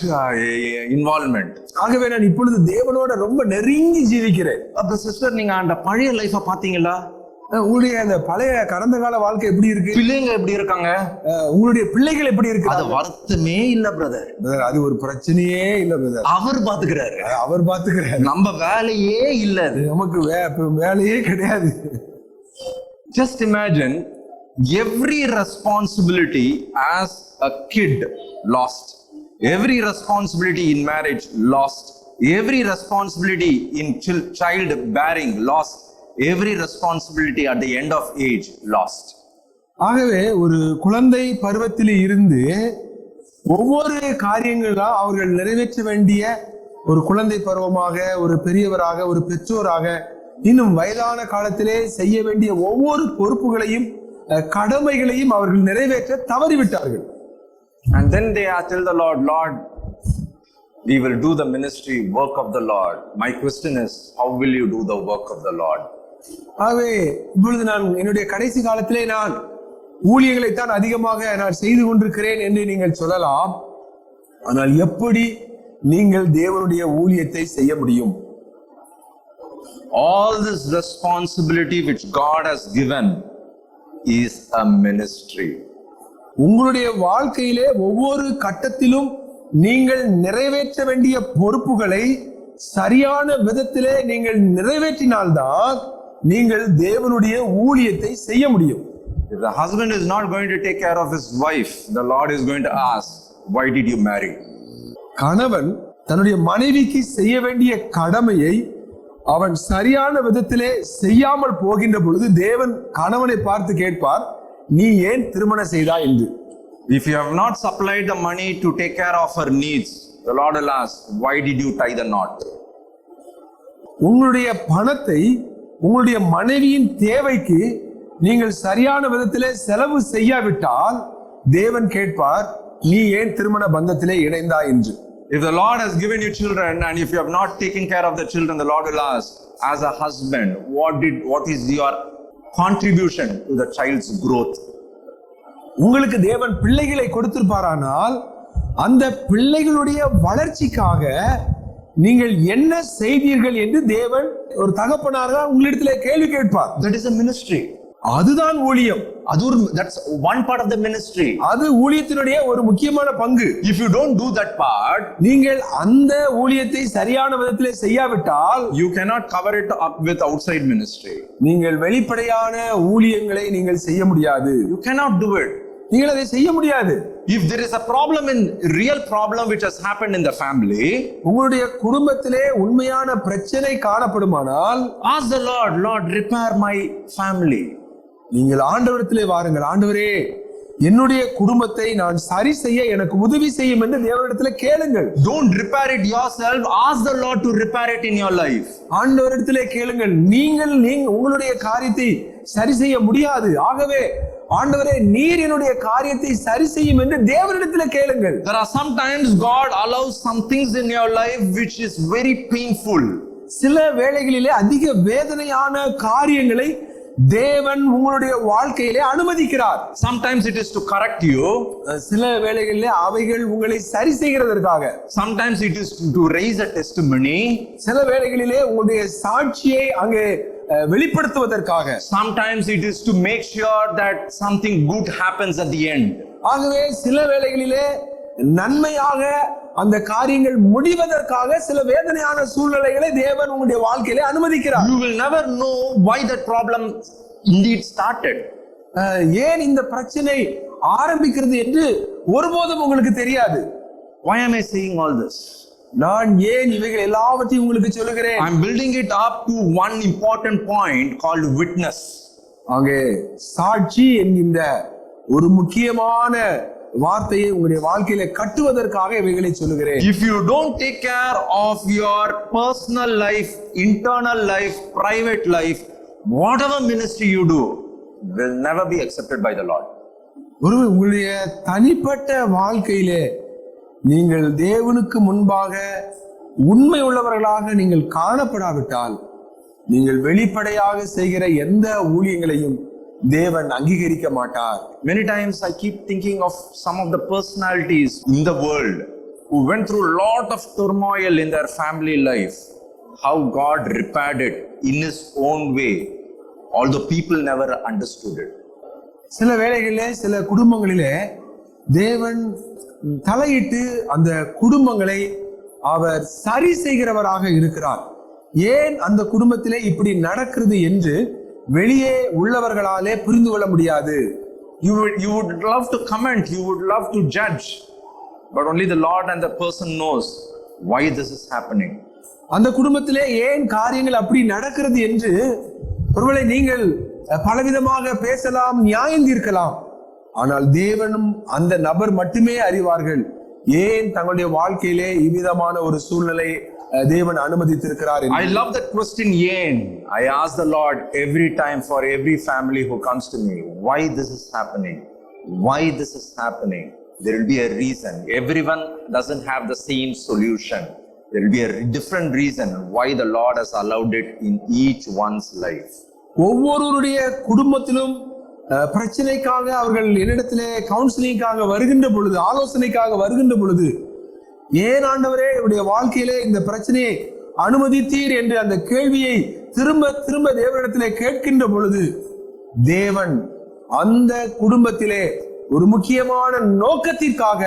involvement.
ஆகவே நான் இப்பொழுது தேவனோட ரொம்ப நெருங்கி ஜீவிக்கிறேன்.
அப்ப சிஸ்டர், நீங்க அந்த பழைய லைஃப பாத்தீங்களா?
உங்களுடைய அந்த பழைய கடந்த கால வாழ்க்கை எப்படி இருக்கு?
பிள்ளைங்க எப்படி இருக்காங்க?
உங்களுடைய பிள்ளைகள் எப்படி இருக்கு?
அது வருத்தமே இல்ல பிரதர்.
அது ஒரு பிரச்சனையே இல்ல பிரதர்.
அவர் பாத்துக்கிறாரு.
அவர் பாத்துக்கிறாரு.
நம்ம வேலையே இல்ல. அது நமக்கு
வேலையே கிடையாது.
Just imagine every responsibility as a kid lost. Every responsibility in marriage lost. Every responsibility in child bearing lost. every responsibility at the end of age lost.
ஆகவே ஒரு குழந்தை பருவத்தில் இருந்து ஒவ்வொரு காரியங்களா அவர்கள் நிறைவேற்ற வேண்டிய ஒரு குழந்தை பருவமாக, ஒரு பெரியவராக, ஒரு பெற்றோராக, இன்னும் வயதான காலத்திலே செய்ய வேண்டிய ஒவ்வொரு பொறுப்புகளையும் கடமைகளையும் அவர்கள் நிறைவேற்ற தவறிவிட்டார்கள்.
And then they tell the Lord, Lord, we will do the ministry work of the Lord. My question is, how will you do the work of the Lord?
ஆகவே இப்பொழுது நான் என்னுடைய கடைசி காலத்திலே நான் ஊழியங்களைத்தான் அதிகமாக நான் செய்து கொண்டிருக்கிறேன் என்று நீங்கள் சொல்லலாம். ஆனால் எப்படி நீங்கள் தேவனுடைய ஊழியத்தை செய்ய முடியும்?
All this responsibility which God has given is a ministry.
உங்களுடைய வாழ்க்கையிலே ஒவ்வொரு கட்டத்திலும் நீங்கள் நிறைவேற்ற வேண்டிய பொறுப்புகளை சரியான விதத்திலே நீங்கள் நிறைவேற்றினால்தான் நீங்கள் தேவனுடைய ஊழியத்தை செய்ய முடியும்.
If the husband is not going to take care of his wife, the Lord is going to ask, why did you marry?
கணவன் தன்னுடைய மனைவிக்கு செய்ய வேண்டிய கடமையை அவன் சரியான விதத்திலே செய்யாமல் போகின்ற பொழுது தேவன் கணவனை பார்த்து கேட்பார், நீ ஏன் திருமணம் செய்தாய் என்று.
If you have not supplied the money to take care of her needs, the Lord will ask, why did you tie the knot?
உங்களுடைய பணத்தை உங்களுடைய மனைவியின் தேவைக்கு நீங்கள் சரியான விதத்திலே செலவு செய்யாவிட்டால் தேவன் கேட்பார், நீ ஏன் திருமண பந்தத்திலே இணைந்தாய் என்று.
If the Lord has given you children and if you have not taken care of the children, the Lord will ask, as a husband, what is your contribution to the child's growth?
உங்களுக்கு தேவன் பிள்ளைகளை கொடுத்திருப்பாரானால் அந்த பிள்ளைகளுடைய வளர்ச்சிக்காக நீங்கள் என்ன செய்தீர்கள் என்று தேவன் ஒரு தகப்பனாக உங்களிடத்திலே கேள்வி கேட்பார்.
That is a ministry.
அதுதான் ஊழியம்.
That's one part of the ministry.
அது ஊழியத்தினுடைய ஒரு முக்கியமான பங்கு.
If you don't do that part,
நீங்கள் அந்த ஊழியத்தை சரியான விதத்திலே செய்யாவிட்டால்
you cannot cover it up with outside ministry.
நீங்கள் வெளிப்படையான ஊழியங்களை நீங்கள் செய்ய முடியாது.
You cannot do it.
நீங்கள் அதை செய்ய முடியாது.
If there is a real problem which has happened in the family,
உங்களுடைய குடும்பத்திலே உண்மையான பிரச்சனை காணப்படுமானால்
ask the Lord, repair my family.
நீங்கள் ஆண்டவரிடத்திலே வாருங்கள், ஆண்டவரே என்னுடைய குடும்பத்தை நான் சரி செய்ய எனக்கு உதவி செய்யும் என்று தேவனிடத்திலே கேளுங்கள்.
Don't repair it yourself, ask the Lord to repair it in your life.
ஆண்டவரிடத்திலே கேளுங்கள். நீங்கள் உங்களுடைய காரியத்தை சரி செய்ய முடியாது, ஆகவே ஆண்டவரே நீர் என்னுடைய காரியத்தை சரி செய்யும் என்று தேவனிடத்திலே கேளுங்கள்.
There are sometimes God allows some things in your life which is very painful.
சில வேளைகளிலே அதிக வேதனையான காரியங்களை தேவன் உங்களுடைய வாழ்க்கையிலே அனுமதிக்கிறார்.
Sometimes it is to correct you.
சில வேளைகளிலே அவைகள் உங்களை சரி செய்கிறதற்காக.
Sometimes it is to raise a testimony.
சில வேளைகளிலே உங்களுடைய சாட்சியை அங்கே வெளிப்படுத்துவதற்காக.
Sometimes it is to make sure that something good happens at the end.
ஆகவே சில வேளைகளிலே நன்மையாக அந்த காரியங்கள் முடிவதற்காக சில வேதனையான சூழ்நிலைகளை தேவன் உங்களுடைய வாழ்க்கையிலே அனுமதிக்கிறார்.
You will never know why that problem indeed started.
ஏன் இந்த பிரச்சனை ஆரம்பிக்கிறது என்று ஒருபோதும் உங்களுக்கு தெரியாது.
Why am I saying all this?
நான் ஏன் இவைகள் எல்லாவற்றையும் உங்களுக்கு சொல்லுகிறேன்?
I'm building it up to one important point called witness.
அங்கே சாட்சி என்கின்ற ஒரு முக்கியமான வார்த்தையை உங்களுடைய வாழ்க்கையில கட்டுவதற்காக இவைகளை சொல்லுகிறேன்.
If you don't take care of your personal life, internal life, private life, whatever ministry you do will never be accepted by the Lord.
உங்களுடைய தனிப்பட்ட வாழ்க்கையிலே நீங்கள் தேவனுக்கு முன்பாக உண்மை உள்ளவர்களாக நீங்கள் காணப்படாவிட்டால் நீங்கள் வெளிப்படையாக செய்கிற எந்த ஊழியங்களையும் தேவன் அங்கீகரிக்க மாட்டார்.
Many times I keep thinking of some of the personalities in the world who went through a lot of turmoil in their family life, how God repaired it in His own way, although people never understood it.
சில வேளைகளிலே சில குடும்பங்களிலே தேவன் தலையிட்டு அந்த குடும்பங்களை அவர் சரி செய்கிறவராக இருக்கிறார். ஏன் அந்த குடும்பத்திலே இப்படி நடக்கிறது என்று வெளியே உள்ளவர்களாலே புரிந்து கொள்ள முடியாது.
You would love to comment, you would love to judge, but only the Lord and the person knows why this is happening.
அந்த குடும்பத்திலே ஏன் காரியங்கள் அப்படி நடக்கிறது என்று ஒருவேளை நீங்கள் பலவிதமாக பேசலாம், நியாயம் தீர்க்கலாம். ஆனால் தேவனும் அந்த நபர் மட்டுமே அறிவார்கள் ஏன் தங்களுடைய வாழ்க்கையிலே இவ்விதமான ஒரு சூழ்நிலை தேவன் அனுமதித்திருக்கிறார்.
I love that question. Yen. I ask the Lord every time for every family who comes to me, why this is happening? Why this is happening? There will be a reason. Everyone doesn't have the same solution. There will be a different reason why the Lord has allowed it in each one's life.
ஒவ்வொருவருடைய குடும்பத்திலும் பிரச்சனைக்காக அவர்கள் என்னிடத்திலே கவுன்சிலிங்காக வருகின்ற பொழுது, ஆலோசனைக்காக வருகின்ற பொழுது, ஏன் ஆண்டவரே என்னுடைய வாழ்க்கையிலே இந்த பிரச்சனையை அனுமதித்தீர் என்று அந்த கேள்வியை திரும்ப திரும்ப தேவனிடத்திலே கேட்கின்ற பொழுது, தேவன் அந்த குடும்பத்திலே ஒரு முக்கியமான நோக்கத்திற்காக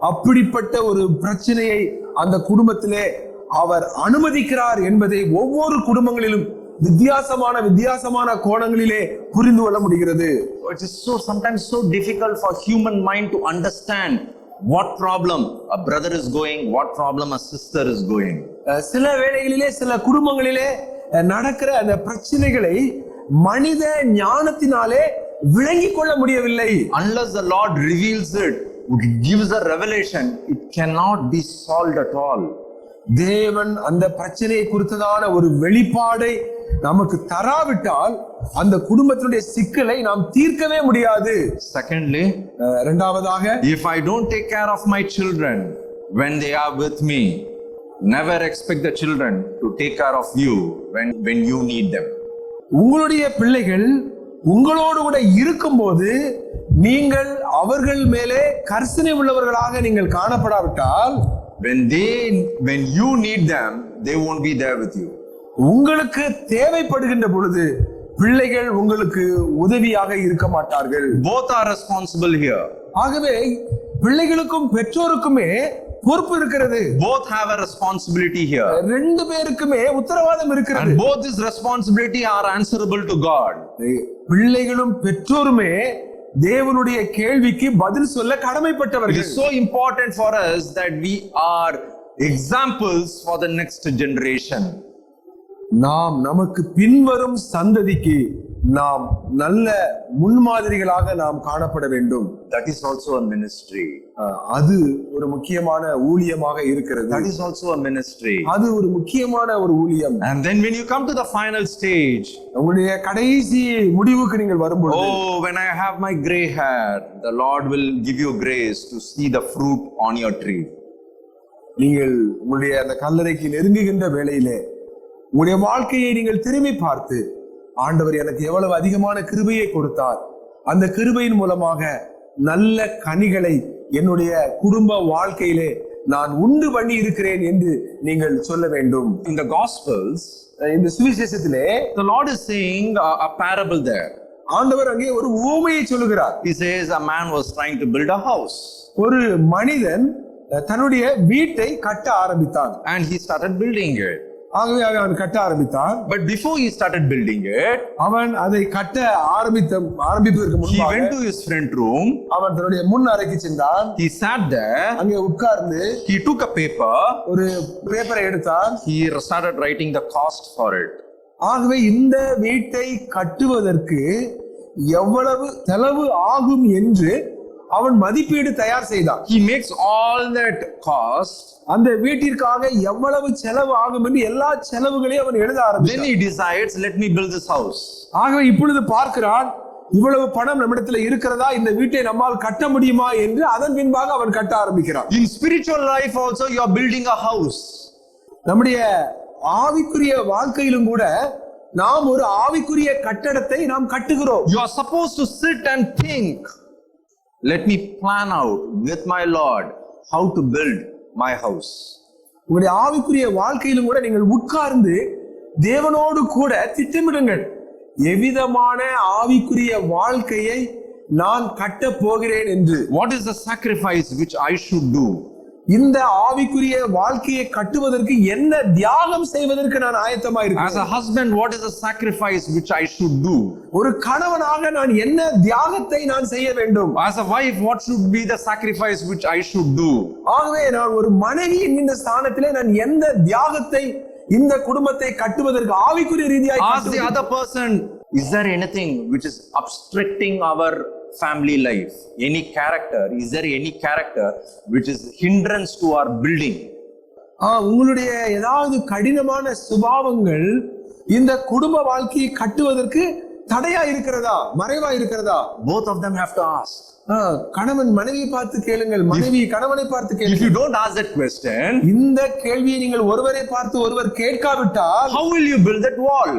அப்படிப்பட்ட ஒரு பிரச்சனையை அந்த குடும்பத்திலே அவர் அனுமதிக்கிறார் என்பதை ஒவ்வொரு குடும்பங்களிலும் வித்தியாசமான கோணங்களிலே புரிந்து கொள்ள முடிகிறது.
It is sometimes so difficult for human mind to understand what problem a brother is going, what problem a sister is going.
சில வேளைகளிலே சில குடும்பங்களிலே நடக்கிற அந்த பிரச்சனைகளை மனித ஞானத்தினாலே விளங்கிக் கொள்ள முடியவில்லை.
Unless the Lord reveals it, gives a revelation, it cannot be solved at all.
தேவன் அந்த பிரச்சனையை குறித்ததான ஒரு வெளிப்பாடை நமக்கு தராவிட்டால் அந்த குடும்பத்தினுடைய சிக்கலை நாம் தீர்க்கவே முடியாது.
Secondly,
இரண்டாவதாக,
if I don't take care of my children when they are with me, never expect the children to take care of you when you need them.
உங்களுடைய பிள்ளைகள் உங்களோடு கூட இருக்கும்போது நீங்கள் அவர்கள் மேலே கர்சனை உள்ளவர்களாக நீங்கள் காணப்படாவிட்டால்,
when you need them, they won't be there with you.
உங்களுக்கு தேவைப்படுகின்ற பொழுது பிள்ளைகள் உங்களுக்கு உதவியாக இருக்க மாட்டார்கள்.
Both are responsible here.
ஆகவே பிள்ளைகளுக்கும் பெற்றோருக்குமே பொறுப்பு இருக்கிறது.
Both have a responsibility here.
ரெண்டு பேருக்குமே உத்தரவாதம் இருக்கிறது.
And both this responsibility are answerable to God.
பிள்ளைகளும் பெற்றோருமே தேவனுடைய கேள்விக்கு பதில் சொல்ல கடமைப்பட்டவர்கள்.
It is so important for us that we are examples for the next generation.
நாம் நமக்கு பின்வரும் சந்ததிக்கு நாம் நல்ல முன்மாதிரிகளாக நாம் காணப்பட வேண்டும்.
That is also a ministry.
அது ஒரு முக்கியமான ஊழியமாக இருக்கிறது.
That is also a ministry.
அது ஒரு முக்கியமான ஒரு ஊழியம்.
And then when you come to the final stage,
உங்களுடைய கடைசி முடிவுக்கு நீங்கள் வரும்போது,
oh, when I have my gray hair, the Lord will give you grace to see the fruit on your tree.
நீங்கள் உங்களுடைய அந்த கல்லறைக்கு நெருங்குகின்ற வேளையிலே உங்களுடைய வாழ்க்கையை நீங்கள் திரும்பி பார்த்து, ஆண்டவர் எனக்கு எவ்வளவு அதிகமான கிருபையை கொடுத்தார், அந்த கிருபையின் மூலமாக நல்ல கனிகளை என்னுடைய குடும்ப வாழ்க்கையிலே நான் உண்டு பண்ணி இருக்கிறேன் என்று நீங்கள் சொல்ல வேண்டும்.
In the Gospels,
இந்த சுவிசேஷத்திலே
the Lord is saying a parable there.
ஆண்டவர் அங்கே ஒரு உவமையை சொல்லுகிறார்.
He says a man was trying to build a house.
ஒரு மனிதன் தன்னுடைய வீட்டை கட்ட ஆரம்பித்தான்.
And he started building it.
ஆகவே அவன் கட்ட ஆரம்பித்தான்.
But before he started building it,
அவன் அதை கட்ட ஆரம்பிப்பதற்கு
he
முன்பாக
went to his front room.
அவன் தன்னுடைய முன் அறைக்கு சென்றான்.
He sat there.
அங்கே உட்கார்ந்து
He took a paper.
ஒரு பேப்பரை எடுத்தான்.
He started writing the cost for it.
ஆகவே இந்த வீட்டை கட்டுவதற்கு எவ்வளவு செலவு ஆகும் என்று அவன் மதிப்பீடு தயார் செய்தான்.
He makes all that cost.
அந்த வீட்டிற்காக எவ்வளவு செலவு ஆகும் என்று எல்லா செலவுகளையும் அவன் எழுத ஆரம்பித்தான்.
Then he decides, let me build this house.
ஆகவே இப்பொழுது பார்க்கிறான், இவ்வளவு பணம் நம்மிடத்தில் இருக்கிறதா, இந்த வீட்டை நம்மால் கட்ட முடியுமா என்று அதன் பின்பாக அவன் கட்ட ஆரம்பிக்கிறான்.
In spiritual life also you are building a house.
நம்முடைய ஆவிக்குரிய வாழ்க்கையிலும் கூட நாம் ஒரு ஆவிக்குரிய கட்டடத்தை நாம் கட்டுகிறோம்.
You are supposed to sit and think, let me plan out with my Lord how to build my house.
உங்களுடைய ஆவிக்குரிய வாழ்க்கையிலும் கூட நீங்கள் உட்கார்ந்து தேவனோடு கூட திட்டமிடுங்கள், எவ்விதமான ஆவிக்குரிய வாழ்க்கையை நான் கட்ட போகிறேன் என்று.
What is the sacrifice which I should do?
இந்த ஆவிக்குரிய வாழ்க்கையை கட்டுவதற்கு என்ன தியாகம் செய்வதற்கு நான் ஆயத்தமாக இருக்கிறேன்.
As a husband, what is the sacrifice which I should do?
ஒரு கணவனாக நான் என்ன தியாகத்தை நான் செய்ய வேண்டும்.
As a wife, what should be the sacrifice which I should do?
ஆகவே நான் ஒரு மனைவி என்கின்ற ஸ்தானத்திலே நான் எந்த தியாகத்தை இந்த குடும்பத்தை கட்டுவதற்கு ஆவிக்குரிய ரீதியாய்
Ask the other person, is there anything which is obstructing our family life? Any character? Is there any character which is hindrance to our building?
உங்களுடைய ஏதாவது கடினமான சுபாவங்கள் இந்த குடும்ப வாழ்க்கையை கட்டுவதற்கு தடையா இருக்கிறதா, மறைவா இருக்கிறதா?
Both of them have to ask.
கணவன் மனைவியை பார்த்து கேளுங்கள், மனைவி கணவனை பார்த்து
If
கேளுங்கள்.
you don't ask that question,
இந்த கேள்வியை நீங்கள் ஒருவரை பார்த்து ஒருவர் கேட்காவிட்டால்
how will you build that wall?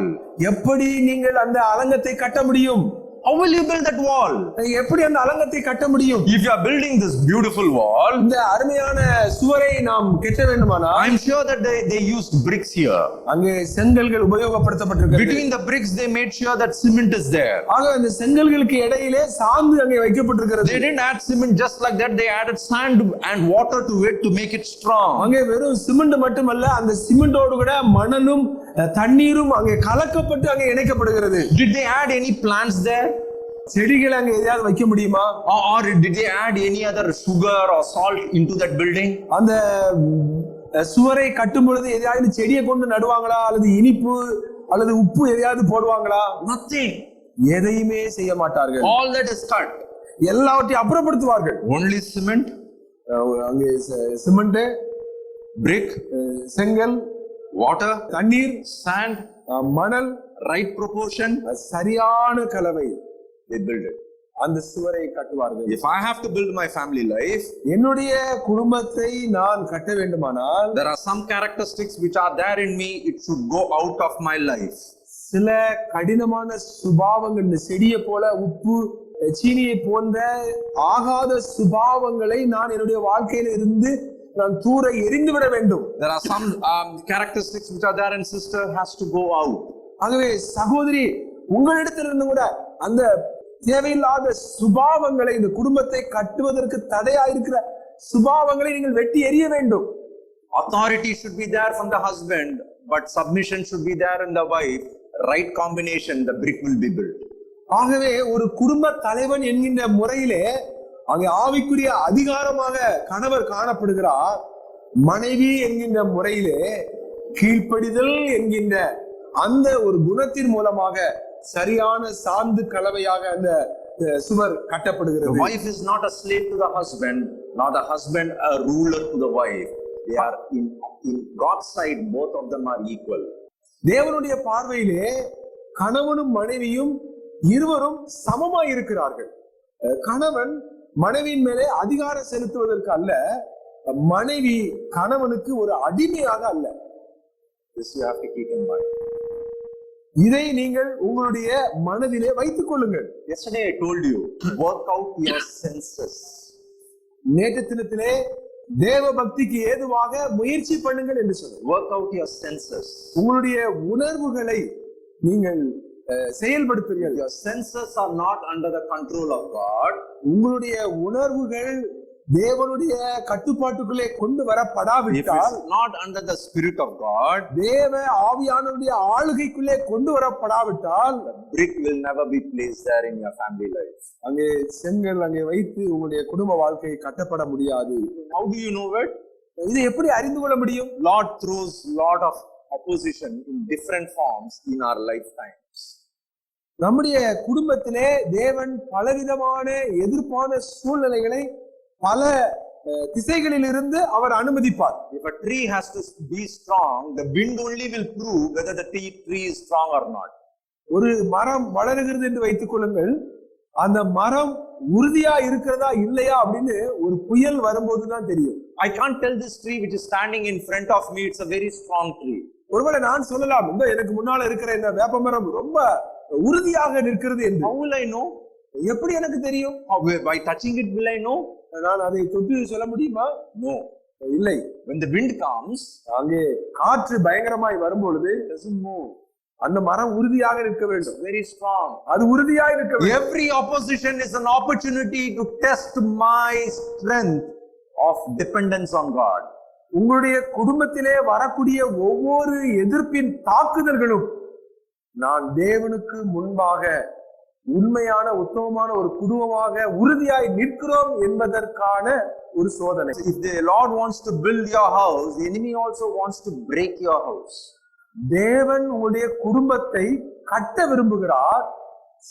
எப்படி நீங்கள் அந்த அலங்கத்தை கட்ட முடியும்?
How will you build that wall?
எப்படி அந்த அலங்கத்தை கட்ட முடியும்?
If you are building this beautiful wall,
இந்த அருமையான சுவரை நாம் கட்ட வேண்டுமானால்
I'm sure that they used bricks here.
அங்கே செங்கல்கள் உபயோகப்படுத்தப்பட்டிருக்கிறது.
Between the bricks, they made sure that cement is there.
ஆக அந்த செங்கல்களுக்கு இடையிலே சாந்து அங்கே வைக்கப்பட்டிருக்கிறது.
They didn't add cement just like that. They added sand and water to it to make it strong.
அங்கே வெறும் cement மட்டுமல்ல, அந்த சிமெண்டோடு கூட மணலும் தண்ணீரும் அங்கே கலக்கப்பட்டு அங்கே இணைக்கப்படுகிறது.
Did they add any plants there?
செடிகளை அங்கே எதையாவது வைக்க முடியுமா?
Or did they add any other sugar or salt into that building?
அந்த சுவரை கட்டும் பொழுது எதையாவது செடியை கொண்டு நடுவாங்களா, அல்லது இனிப்பு அல்லது உப்பு எதையாவது போடுவாங்களா?
Nothing.
எதையுமே செய்ய மாட்டார்கள்.
All that is cut.
எல்லாவற்றையும் அப்புறப்படுத்துவார்கள்.
Only cement,
அங்கே சிமெண்ட்,
brick,
செங்கல்,
water,
தண்ணீர்,
sand,
மணல்,
right proportion.
சரியான கலவை.
They build it.
அந்த சுவரை கட்டுவார்கள்.
If I have to build my family life,
என்னுடைய குடும்பத்தை நான் கட்ட வேண்டுமானால்
there are some characteristics which are there in me. It should go out of my life.
சில கடினமான சுபாவங்கள், இந்த செடியை போல உப்பு சீனியை போன்ற ஆகாத சுபாவங்களை நான் என்னுடைய வாழ்க்கையில இருந்து நான் தூர எரிந்து விட வேண்டும்.
There are some characteristics which are there, and sister has to go out.
ஆகவே சகோதரி, உங்களிடத்திலிருந்து கூட அந்த தேவையில்லாத சுபாவங்களை, இந்த குடும்பத்தை கட்டுவதற்கு தடையா இருக்கிற சுபாவங்களை நீங்கள் வெட்டி எறிய வேண்டும்.
Authority should be there from the husband, but submission should be there in the wife. Right combination, the brick will be built.
ஆகவே ஒரு குடும்ப தலைவன் என்கின்ற முறையிலே அங்கே ஆவிக்குரிய அதிகாரமாக கணவர் காணப்படுகிறார். மனைவி என்கின்ற முறையிலே கீழ்ப்படிதல் என்கின்ற அந்த ஒரு குணத்தின் மூலமாக சரியான சாந்து கலவையாக அந்த சுவர் கட்டப்படுகிறது.
The wife is not a slave to the husband, nor the husband a ruler to the wife. They are in God's sight, both of them are equal.
தேவனுடைய பார்வையிலே கணவனும் மனைவியும் இருவரும் சமமாய் இருக்கிறார்கள். கணவன் மனைவியின் மேலே அதிகாரம் செலுத்துவதற்கு அல்ல, மனைவி கணவனுக்கு ஒரு அடிமையாக அல்ல.
This you have to keep in mind.
இதை நீங்கள் உங்களுடைய மனதிலே வைத்துக் கொள்ளுங்கள்.
Yesterday I told you, work out your senses.
நேற்று தினத்திலே தேவ பக்திக்கு ஏதுவாக முயற்சி பண்ணுங்கள் என்று சொன்னேன்.
Work out your senses.
உங்களுடைய உணர்வுகளை நீங்கள் செயல்படுத்துங்கள்.
Your senses are not under the control of God.
உங்களுடைய உணர்வுகள் தேவனுடைய கட்டுப்பாட்டுக்குள்ளே கொண்டு வரப்படாவிட்டால்,
not under the spirit of God,
தேவ ஆவியானவருடைய ஆளுகைக்குள்ளே கொண்டு வரப்படாவிட்டால்,
the brick will never be placed there in your family life.
அங்கே செங்கல் அங்கே வைத்து உங்களுடைய குடும்ப வாழ்க்கை கட்டப்பட முடியாது.
How do you know it?
இதை எப்படி அறிந்து கொள்ள முடியும்?
Lord throws lot of opposition in different forms in our lifetimes.
நம்முடைய குடும்பத்திலே தேவன் பலவிதமான எதிர்ப்பான சூழ்நிலைகளை பல திசைகளில் இருந்து அவர் அனுமதிப்பார்.
If a tree has to be strong, the wind only will prove whether the tree is strong or not.
ஒரு மரம் வளருகிறது என்று வைத்துக் கொள்ளுங்கள், அந்த மரம் உறுதியா இருக்கிறதா இல்லையா அப்படின்னு ஒரு புயல் வரும்போது தான் தெரியும்.
I can't tell this tree which is standing in front of me, it's a very strong tree.
ஒருவேளை நான் சொல்லலாம், இந்த எனக்கு முன்னால இருக்கிற இந்த வேப்பமரம் ரொம்ப உறுதியாக நிற்கிறது என்று.
How will I know?
எப்படி எனக்கு தெரியும்?
By touching it will I know?
நான் அதை தொட்டு சொல்ல முடியுமா?
No.
இல்லை.
When the wind comes,
அங்கே காற்று பயங்கரமாய் வரும்பொழுது
doesn't move.
அந்த மரம் உறுதியாக இருக்க வேண்டும்.
Very strong.
அது உறுதியாக இருக்க வேண்டும்.
Every opposition is an opportunity to test my strength of dependence on God.
உங்களுடைய குடும்பத்திலே வரக்கூடிய ஒவ்வொரு எதிர்ப்பின் தாக்குதல்களும் நான் தேவனுக்கு முன்பாக உண்மையான உத்தமமான ஒரு குடும்பமாக உறுதியாய் நிற்கிறோம் என்பதற்கான ஒரு சோதனை.
If the Lord wants to build your house, the enemy also wants to break your house.
தேவன் உங்களுடைய குடும்பத்தை கட்ட விரும்புகிறார்,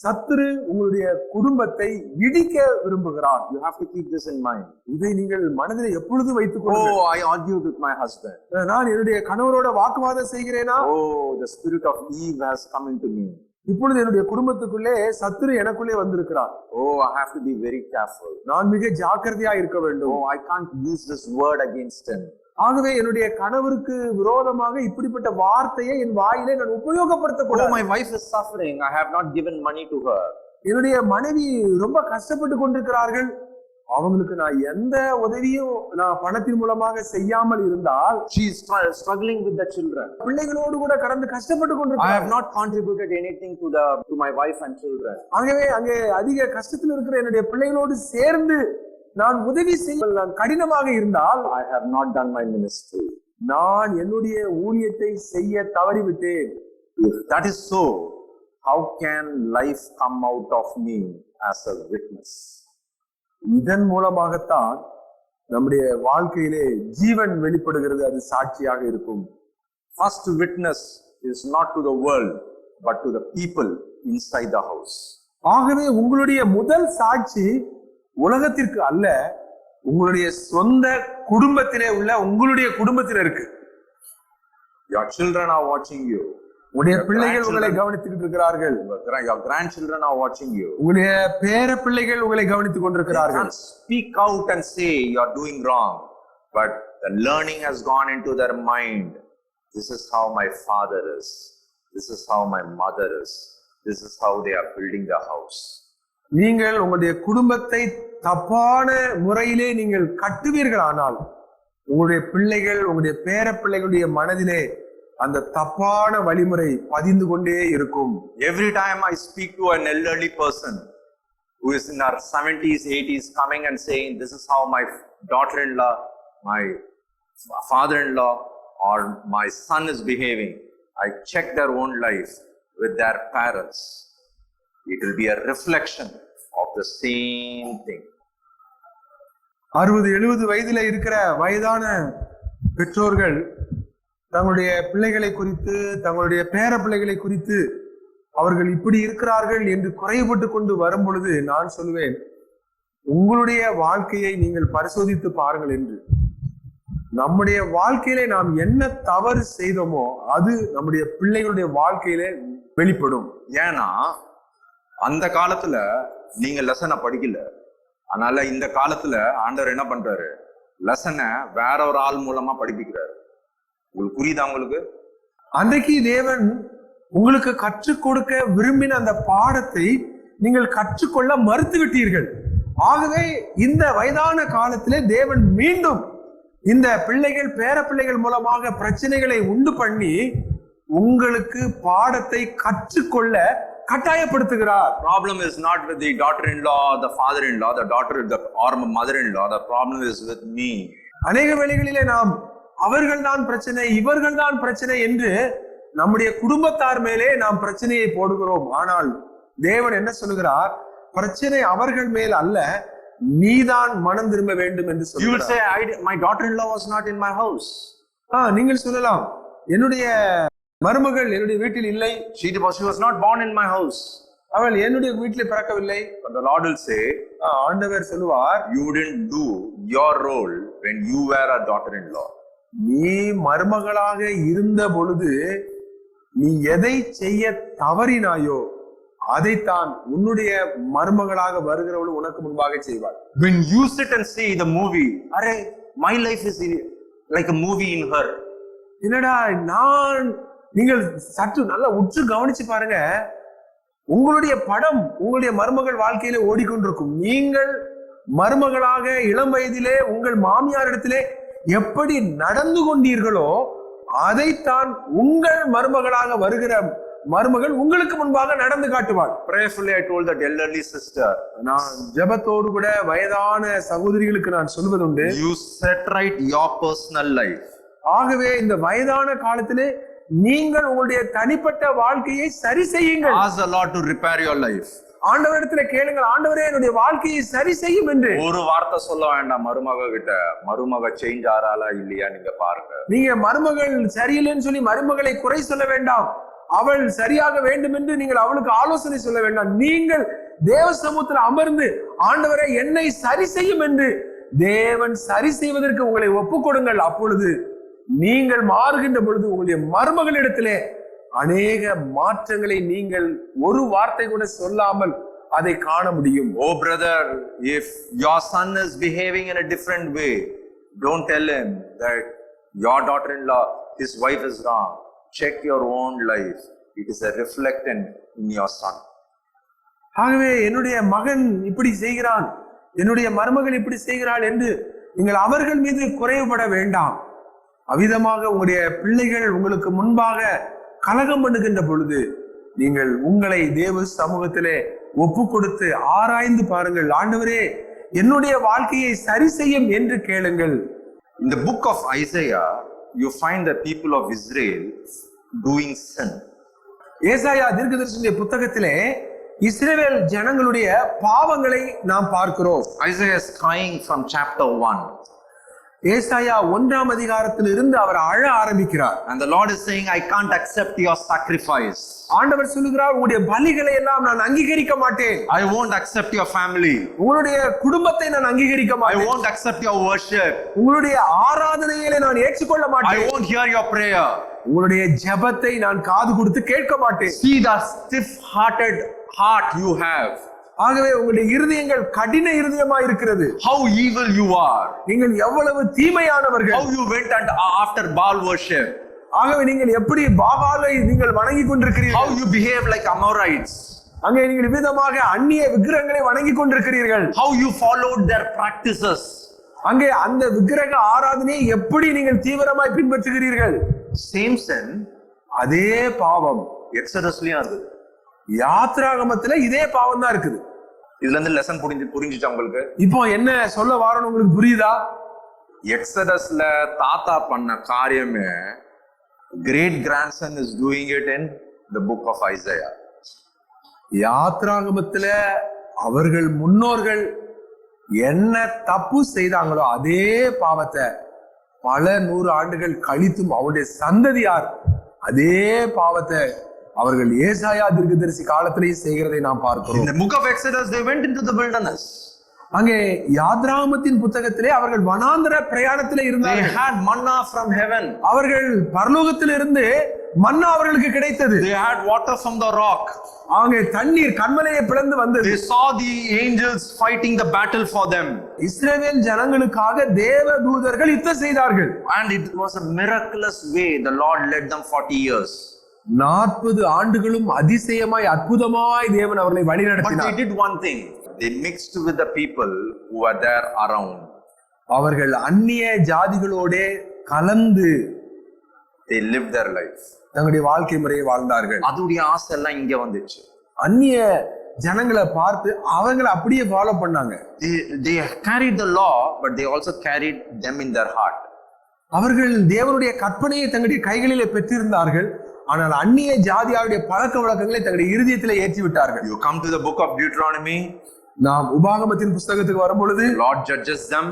சத்துரு உங்களுடைய குடும்பத்தை இடிக்க விரும்புகிறார்.
You have to keep this in mind.
இதை நீங்கள் மனதில் எப்பொழுதும் வைத்துக் கொள்ளுங்கள்.
Oh, I argued with my husband.
நான் என்னுடைய கணவரோட வாக்குவாதம் செய்கிறேனா?
Oh, the spirit of Eve has come into me.
இப்பொழுது என்னுடைய குடும்பத்துக்குள்ளே சத்துரு எனக்குள்ளே வந்திருக்கிறார்.
Oh, I have to be very careful.
நான் மிக ஜாக்கிரதையா இருக்க வேண்டும்.
Oh, I can't use this word against him.
ஆகவே என்னுடைய கணவருக்கு விரோதமாக இப்படிப்பட்ட வார்த்தையை என் வாயிலே நான் உபயோகப்படுத்த
Oh,
கூடாது.
my wife is suffering. I have not given money to her.
என்னுடைய மனைவி ரொம்ப கஷ்டப்பட்டு கொண்டிருக்கிறார்கள், அவங்களுக்கு நான் எந்த உதவியும் நான் பணத்தின் மூலமாக செய்யாமல் இருந்தால்,
She is struggling with the children.
பிள்ளைகளோடு கூட கடந்து கஷ்டப்பட்டு
I have
கொண்டிருக்கிறார்.
not contributed anything to my wife and children.
ஆகவே அங்கே அதிக கஷ்டத்தில் இருக்கிற என்னுடைய பிள்ளைகளோடு சேர்ந்து நான் உதவி செய்ய நான் கடினமாக இருந்தால்,
I have not done my ministry.
நான் என்னுடைய ஊழியத்தை செய்ய தவறிவிட்டேன்.
If that is so, how can life come out of me as a witness?
இதன் மூலமாகத்தான் நம்முடைய வாழ்க்கையிலே ஜீவன் வெளிப்படுகிறது, அது சாட்சியாக இருக்கும்.
First witness is not to the world, but to the people inside the house.
ஆகவே உங்களுடைய முதல் சாட்சி உலகத்திற்கு அல்ல, உங்களுடைய சொந்த குடும்பத்திலே உள்ள உங்களுடைய குடும்பத்தினருக்கு.
Your children are watching you.
உங்களுடைய பிள்ளைகள் உங்களை கவனித்துக்கிட்டு இருக்கிறார்கள்.
Your grandchildren are watching you.
உங்களுடைய பேர பிள்ளைகள் உங்களை கவனித்துக்
You
கொண்டிருக்கிறார்கள்.
can't speak out and say you are doing wrong, but the learning has gone into their mind. This is how my father is. This is how my mother is. This is how they are building the house.
நீங்கள் உங்களுடைய குடும்பத்தை தப்பான முறையிலே நீங்கள் கட்டுவீர்கள், ஆனால் உங்களுடைய பிள்ளைகள் உங்களுடைய பேர பிள்ளைகளுடைய மனதிலே அந்த தப்பான வழிமுறை பதிந்து கொண்டே இருக்கும்.
Every time I speak to an elderly person who is in our 70s, 80s, coming and saying, this is how my daughter-in-law, my father-in-law, or my son is behaving, I check their own life with their parents. It will be a reflection of the same thing.
60-70 வயதில இருக்கிற வயதான பெற்றோர்கள் தங்களுடைய பிள்ளைகளை குறித்து, தங்களுடைய பேர பிள்ளைகளை குறித்து அவர்கள் இப்படி இருக்கிறார்கள் என்று குறைபட்டு கொண்டு வரும் பொழுது நான் சொல்லுவேன், உங்களுடைய வாழ்க்கையை நீங்கள் பரிசோதித்து பாருங்கள் என்று. நம்முடைய வாழ்க்கையிலே நாம் என்ன தவறு செய்தோமோ அது நம்முடைய பிள்ளைகளுடைய வாழ்க்கையிலே வெளிப்படும்.
ஏன்னா அந்த காலத்துல நீங்க லெசனை படிக்கல, அதனால இந்த காலத்துல ஆண்டவர் என்ன பண்றாரு, லெசனை வேற ஒரு ஆள் மூலமா படிப்பிக்கிறாரு. உங்களுக்கு புரியுதா? உங்களுக்கு
அன்றைக்கு தேவன் உங்களுக்கு கற்றுக் கொடுக்க விரும்பின அந்த பாடத்தை நீங்கள் கற்றுக்கொள்ள மறுத்து விட்டீர்கள். ஆகவே இந்த வயதான காலத்திலே தேவன் மீண்டும் இந்த பிள்ளைகள் பேர பிள்ளைகள் மூலமாக பிரச்சனைகளை உண்டு பண்ணி உங்களுக்கு பாடத்தை கற்றுக்கொள்ள கட்டாயப்படுத்துகிறார்.
Problem is not with the daughter-in-law, the father-in-law, the daughter or mother-in-law. The problem is with me.
அநேக வேளைகளிலே நாம் அவர்கள் தான் பிரச்சனை, இவர்கள் தான் பிரச்சனை என்று நம்முடைய குடும்பத்தார் மேலே நாம் பிரச்சனையை போடுகிறோம். ஆனால் தேவன் என்ன சொல்லுகிறார், பிரச்சனை அவர்கள் மேல் அல்ல, நீதான் மனம் திரும்ப வேண்டும் என்று
You will
சொல்லுகிறார்.
say, my daughter-in-law was not in my house.
நீங்கள் சொல்லலாம், என்னுடைய மருமகள் என்னுடைய வீட்டில் இல்லை,
She was not born in my house.
அவள் என்னுடைய வீட்டில் பிறக்கவில்லை.
But the Lord will say,
ஆண்டவர் சொல்லுவார்,
you didn't do your role when you were a daughter-in-law.
நீ மருமகளாக இருந்த பொழுது நீ எதை செய்ய தவறினாயோ அதைத்தான் உன்னுடைய மருமகளாக வருகிறவள் உனக்கு முன்பாக செய்வாள்.
When you sit and see the movie, arey, my life is like a movie in her.
என்னடா நீங்கள் சற்று நல்லா உற்று கவனிச்சு பாருங்க, உங்களுடைய படம் உங்களுடைய மருமகள் வாழ்க்கையிலே ஓடிக்கொண்டிருக்கும். நீங்கள் மருமகளாக இளம் வயதிலே உங்கள் மாமியாரிடத்திலே எப்படி நடந்து கொண்டீர்களோ அதைத்தான் உங்கள் மருமகளாக வருகிற மருமகள் உங்களுக்கு முன்பாக நடந்து காட்டுவாள்.
Prayerfully I told that elderly sister,
நான் ஜெபத்தோடு கூட வயதான சகோதரிகளுக்கு நான் சொல்வதுண்டு,
you set right your personal life.
ஆகவே இந்த வயதான காலத்திலே நீங்கள் உங்களுடைய தனிப்பட்ட வாழ்க்கையை சரி செய்யுங்கள்.
Ask the Lord to repair your life.
ஆண்டவரிடத்துல கேளுங்கள், ஆண்டவரே என்னுடைய வாழ்க்கையை சரி செய்யும் என்று.
ஒரு வார்த்தை சொல்ல வேண்டாம் மருமக கிட்ட, மருமக சேஞ்ச் ஆறாளா இல்லையா நீங்க பாருங்க.
நீங்க மருமகள் சரியில்லைன்னு சொல்லி மருமகளை குறை சொல்ல வேண்டாம். அவள் சரியாக வேண்டும் என்று நீங்கள் அவளுக்கு ஆலோசனை சொல்ல வேண்டாம். நீங்கள் தேவ சமூகத்தில் அமர்ந்து ஆண்டவரை என்னை சரி செய்யும் என்று தேவன் சரி செய்வதற்கு உங்களை ஒப்புக் கொடுங்கள். அப்பொழுது நீங்கள் மாறுகின்ற பொழுது உங்களுடைய மருமகளிடத்திலே அநேக மாற்றங்களை நீங்கள் ஒரு வார்த்தை கூட சொல்லாமல் அதை காண முடியும்.
Oh brother, if your son is behaving in a different way, don't tell him that your daughter-in-law, his wife is wrong. Check your own life. It is a reflectant in your son.
ஆகவே என்னுடைய மகன் இப்படி செய்கிறான், என்னுடைய மருமகள் இப்படி செய்கிறாள் என்று நீங்கள் அவர்கள் மீது குறைவுபட வேண்டாம். அவ்விதமாக உங்களுடைய பிள்ளைகள் உங்களுக்கு முன்பாக கலகம் பண்ணுகின்ற பொழுது நீங்கள் உங்களை தேவ சமூகத்திலே ஒப்பு கொடுத்து ஆராய்ந்து பாருங்கள். ஆண்டவரே என்னுடைய வாழ்க்கையை சரி செய்யும் என்று கேளுங்கள்.
In the book of Isaiah, you find the people of Israel doing sin.
ஏசாயா தீர்க்கதரிசியுடைய புத்தகத்திலே இஸ்ரவேல் ஜனங்களுடைய பாவங்களை நாம் பார்க்கிறோம்.
Isaiah is crying from chapter 1.
ஏசாயா 1ஆம் அதிகாரத்தில் இருந்து அவர் அழ ஆரம்பிக்கிறார்.
And the Lord is saying, I can't accept your sacrifice.
ஆண்டவர் சொல்லுகிறார், உங்களுடைய பலிகளை எல்லாம் நான் அங்கீகரிக்க மாட்டேன்.
I won't accept your family.
உங்களுடைய குடும்பத்தை நான் அங்கீகரிக்க
I
மாட்டேன்.
won't accept your worship.
உங்களுடைய ஆராதனைகளை நான் ஏற்றுக்கொள்ள
I
மாட்டேன்.
won't hear your prayer.
உங்களுடைய ஜெபத்தை நான் காது கொடுத்து கேட்க மாட்டேன்.
See the stiff-hearted heart you have.
ஆகவே உங்களுடைய இருதயங்கள் கடின இருதயமாய் இருக்கிறது.
How evil you are.
நீங்கள் எவ்வளவு தீமையானவர்கள்.
How you went and after Baal worship.
ஆகவே நீங்கள் எப்படி பாகாலை நீங்கள் வணங்கி கொண்டிருக்கிறீர்கள்.
How you behave like Amorites.
அங்கே நீங்கள் விதமாக அந்நிய விக்கிரகங்களை வணங்கி கொண்டிருக்கிறீர்கள்.
How you followed their practices.
அங்கே அந்த விக்கிரக ஆராதனையை எப்படி நீங்கள் தீவிரமாய் பின்பற்றுகிறீர்கள்.
Same sin.
அதே பாவம்
எக்ஸடஸ்லயும் அது.
யாத்ராகமத்துல இதே பாவம் தான் இருக்குது.
இதுல இருந்து லெசன் புரிஞ்சுச்சா உங்களுக்கு?
இப்போ என்ன சொல்ல வாரணும் உங்களுக்கு புரியுதா?
எக்ஸடஸ்ல தாத்தா பண்ண காரியமே great grandson is doing it in the book of Isaiah.
யாத்ராகமத்துல அவர்கள் முன்னோர்கள் என்ன தப்பு செய்தாங்களோ அதே பாவத்தை பல 100 ஆண்டுகள் கழித்தும் அவருடைய சந்ததியார் அதே பாவத்தை அவர்கள் ஏசாயா தீர்க்கதரிசி காலத்திலேயே செய்கிறதை நாம் பார்க்கிறோம்.
In the book of Exodus they went into the wilderness.
அங்கே யாத்ராகமத்தின் புத்தகத்திலே அவர்கள் வனாந்தர பிரயாணத்திலே இருந்தார்கள்.
They had manna from heaven.
அவர்கள் பரலோகத்திலிருந்து மன்னா அவர்களுக்கு கிடைத்தது.
They had water from the rock.
அங்கே தண்ணீர் கன்மலையை பிளந்து வந்தது.
They saw the angels fighting the battle for them.
இஸ்ரவேல் ஜனங்களுக்காக தேவ தூதர்கள் யுத்தம் செய்தார்கள்.
And it was a miraculous way the Lord led them 40 years.
40 ஆண்டுகளும் அதிசயமாய் அற்புதமாய் தேவன் அவர்களை வழிநடத்தினார்.
But they did one thing. They mixed with the people who were there around.
அவர்கள் அந்நிய ஜாதிகளோட கலந்து
they lived their life.
தங்களுடைய வாழ்க்கை முறையை வாழ்ந்தார்கள்.
அதுடைய ஆசை எல்லாம் இங்க வந்துச்சு.
அந்நிய ஜனங்களை பார்த்து அவங்களை அப்படியே ஃபாலோ பண்ணாங்க.
They carried the law, but they also carried them in their heart.
அவர்கள் தேவனுடைய கற்பனையை தங்களுடைய கைகளிலே பெற்றிருந்தார்கள். ஆனால் அந்நிய ஜாதியாருடைய பழக்க வழக்கங்களை தங்களுடைய இருதயத்திலே ஏற்றி விட்டார்கள்.
You come to the book of Deuteronomy.
நாம் உபாகமத்தின் புத்தகத்துக்கு வரும்பொழுது
Lord judges them.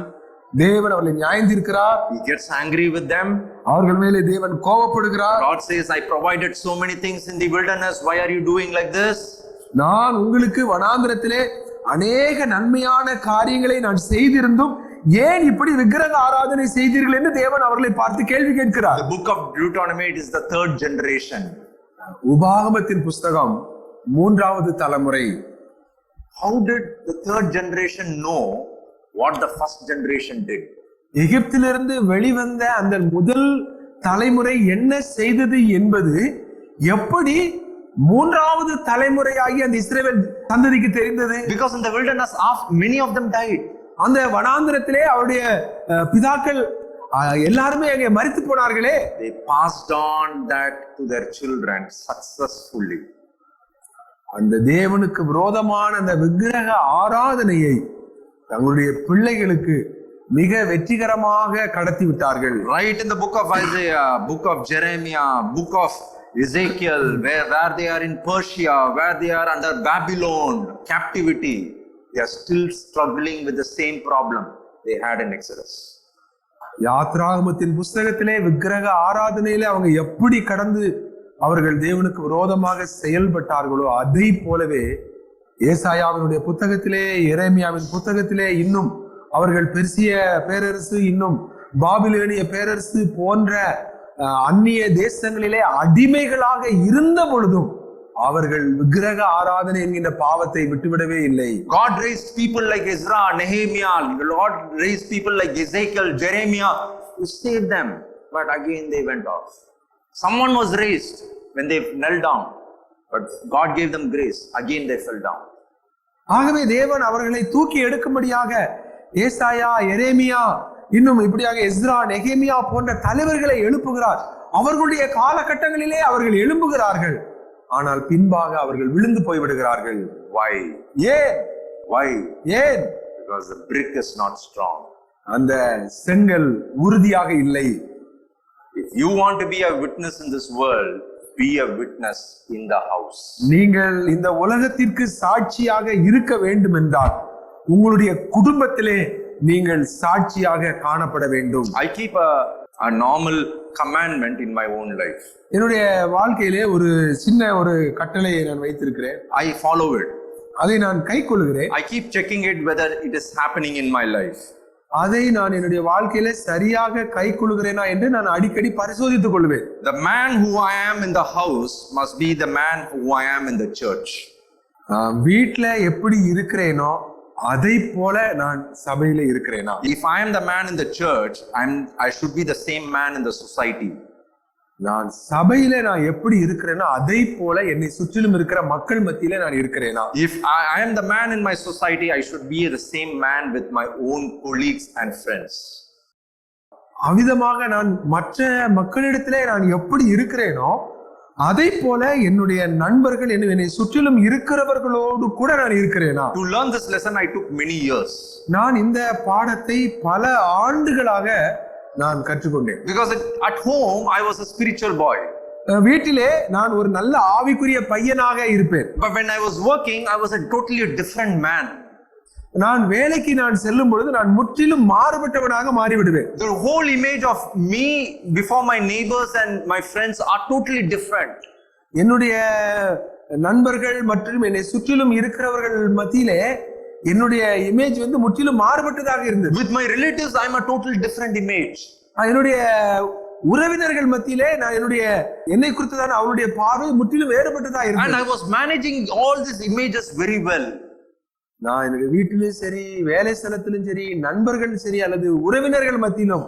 தேவன் அவர்களை நியாயம் தீர்க்கிறார்.
He gets angry with them.
அவர்கள் மேலே தேவன் கோபப்படுகிறார்.
Lord says, I provided so many things in the wilderness. Why are you doing like this?
நான் உங்களுக்கு வனாந்திரத்திலே அநேக நன்மையான காரியங்களை நான் செய்திருந்தும் ஏன் இப்படி விக்கிரக ஆராதனை செய்தீர்கள் என்று தேவன் அவர்களை பார்த்து கேள்வி கேட்கிறார்.
The book of Deuteronomy, it is the third generation.
உபாகமத்தின் புஸ்தகம் 3வது தலைமுறை.
How did the third generation know what the first generation did?
எகிப்திலிருந்து வெளிவந்த அந்த முதல் தலைமுறை என்ன செய்தது என்பது எப்படி 3வது தலைமுறையாகி அந்த இஸ்ரவேல் சந்ததிக்கு தெரிந்தது?
Because in the wilderness, many of them died.
அந்த வனாந்திரத்திலே அவருடைய பிதாக்கள் எல்லாருமே அங்கே மரித்து போனார்களே.
They passed on that to their children successfully.
அந்த தேவனுக்கு விரோதமான அந்த விக்கிரக ஆராதனையை தங்களுடைய பிள்ளைகளுக்கு மிக வெற்றிகரமாக கடத்தி விட்டார்கள்.
Right in the book of Isaiah, book of Jeremiah, book of Ezekiel, where they are in Persia, where they are under Babylon captivity, they are still struggling with the same problem they had in Exodus.
யாத்ராகமத்தின் புஸ்தகத்திலே விக்கிரக ஆராதனையிலே அவங்க எப்படி கடந்து அவர்கள் தேவனுக்கு விரோதமாக செயல்பட்டார்களோ அதை போலவே ஏசாயாவினுடைய புத்தகத்திலே, எரேமியாவின் புத்தகத்திலே இன்னும் அவர்கள் பெர்சிய பேரரசு, இன்னும் பாபிலோனிய பேரரசு போன்ற அந்நிய தேசங்களிலே அடிமைகளாக இருந்த பொழுதும் அவர்கள் விக்கிரக ஆராதனை என்கின்ற பாவத்தை விட்டுவிடவே இல்லை.
God raised people like Ezra, Nehemiah. Lord raised people like Ezekiel, Jeremiah to save them, but again they went off. Someone was raised when they knelt down, but God gave them grace. Again they fell down.
ஆகவே தேவன் அவர்களை தூக்கி எடுக்கும்படியாக ஏசாயா, எரேமியா, இன்னும் இப்படியாக Ezra, நெகேமியா போன்ற தலைவர்களை எழுப்புகிறார். அவர்களுடைய காலகட்டங்களிலே அவர்கள் எழும்புகிறார்கள், ஆனால் பின்பாக அவர்கள் விழுந்து போய்விடுகிறார்கள்.
Why?
ஏன்?
Why?
ஏன்?
Because the brick is not strong.
அந்த செங்கல் உறுதியாக இல்லை.
If you want to be a witness in this world, be a witness in the house.
நீங்கள் இந்த உலகத்திற்கு சாட்சியாக இருக்க வேண்டும் என்றால் உங்களுடைய குடும்பத்திலே நீங்கள் சாட்சியாக காணப்பட வேண்டும்.
I keep a normal commandment in my own life.
என்னுடைய வாழ்க்கையிலே ஒரு சின்ன ஒரு கட்டளையை நான் வைத்திருக்கிறேன்.
I follow it.
அதை நான் கைக்கொள்கிறேன்.
I keep checking it whether it is happening in my life.
அதை நான் என்னுடைய வாழ்க்கையில சரியாக கைக்கொள்கிறேனா என்று நான் அடிக்கடி பரிசோதித்துக் கொள்வேன்.
The man who I am in the house must be the man who I am in the church.
வீட்ல எப்படி இருக்கிறேனோ அதை போல நான் சபையில இருக்கிறேனா?
If I am the man in the church, I should be the same man in the society.
நான் சபையில நான் எப்படி இருக்கிறேனோ அதை போல என்னை சுற்றிலும் இருக்கிற மக்கள் மத்தியில நான் இருக்கிறேனா?
If I am the man in my society, I should be the same man with my own colleagues and friends.
அவிதமாக நான் மற்ற மக்களிடத்திலே நான் எப்படி இருக்கிறேனோ அதை போல என்னுடைய நண்பர்கள் என்னை சுற்றிலும் இருக்கிறவர்களோடு கூட நான் இருக்கிறேனா?
To learn this lesson, I took many years.
நான் இந்த பாடத்தை பல ஆண்டுகளாக நான் கற்றுக்கொண்டேன்.
Because at home I was a spiritual boy.
வீட்டிலே நான் ஒரு நல்ல ஆவிக்குரிய பையனாக இருப்பேன்.
But when I was working, I was a totally different man.
நான் வேலைக்கு நான் செல்லும் பொழுது நான் முற்றிலும் மாறுபட்டவனாக மாறிவிடுவேன்.
The whole image of me before my neighbors and my friends are totally different.
என்னுடைய நண்பர்கள் மற்றும் என்னை சுற்றிலும் இருக்கிறவர்கள் மத்தியிலே என்னுடைய இமேஜ் வந்து முற்றிலும் மாறுபட்டதாக இருந்தது.
With my relatives, I am a totally different image.
என்னுடைய உறவினர்கள் மத்தியிலே நான் என்னை குறித்ததான அவருடைய பார்வை முற்றிலும் வேறுபட்டதாக இருந்தது.
And I was managing all these images very well.
நான் என்னுடைய வீட்டிலும் சரி, வேலை ஸ்தலத்திலும் சரி, நண்பர்கள் சரி அல்லது உறவினர்கள் மத்தியிலும்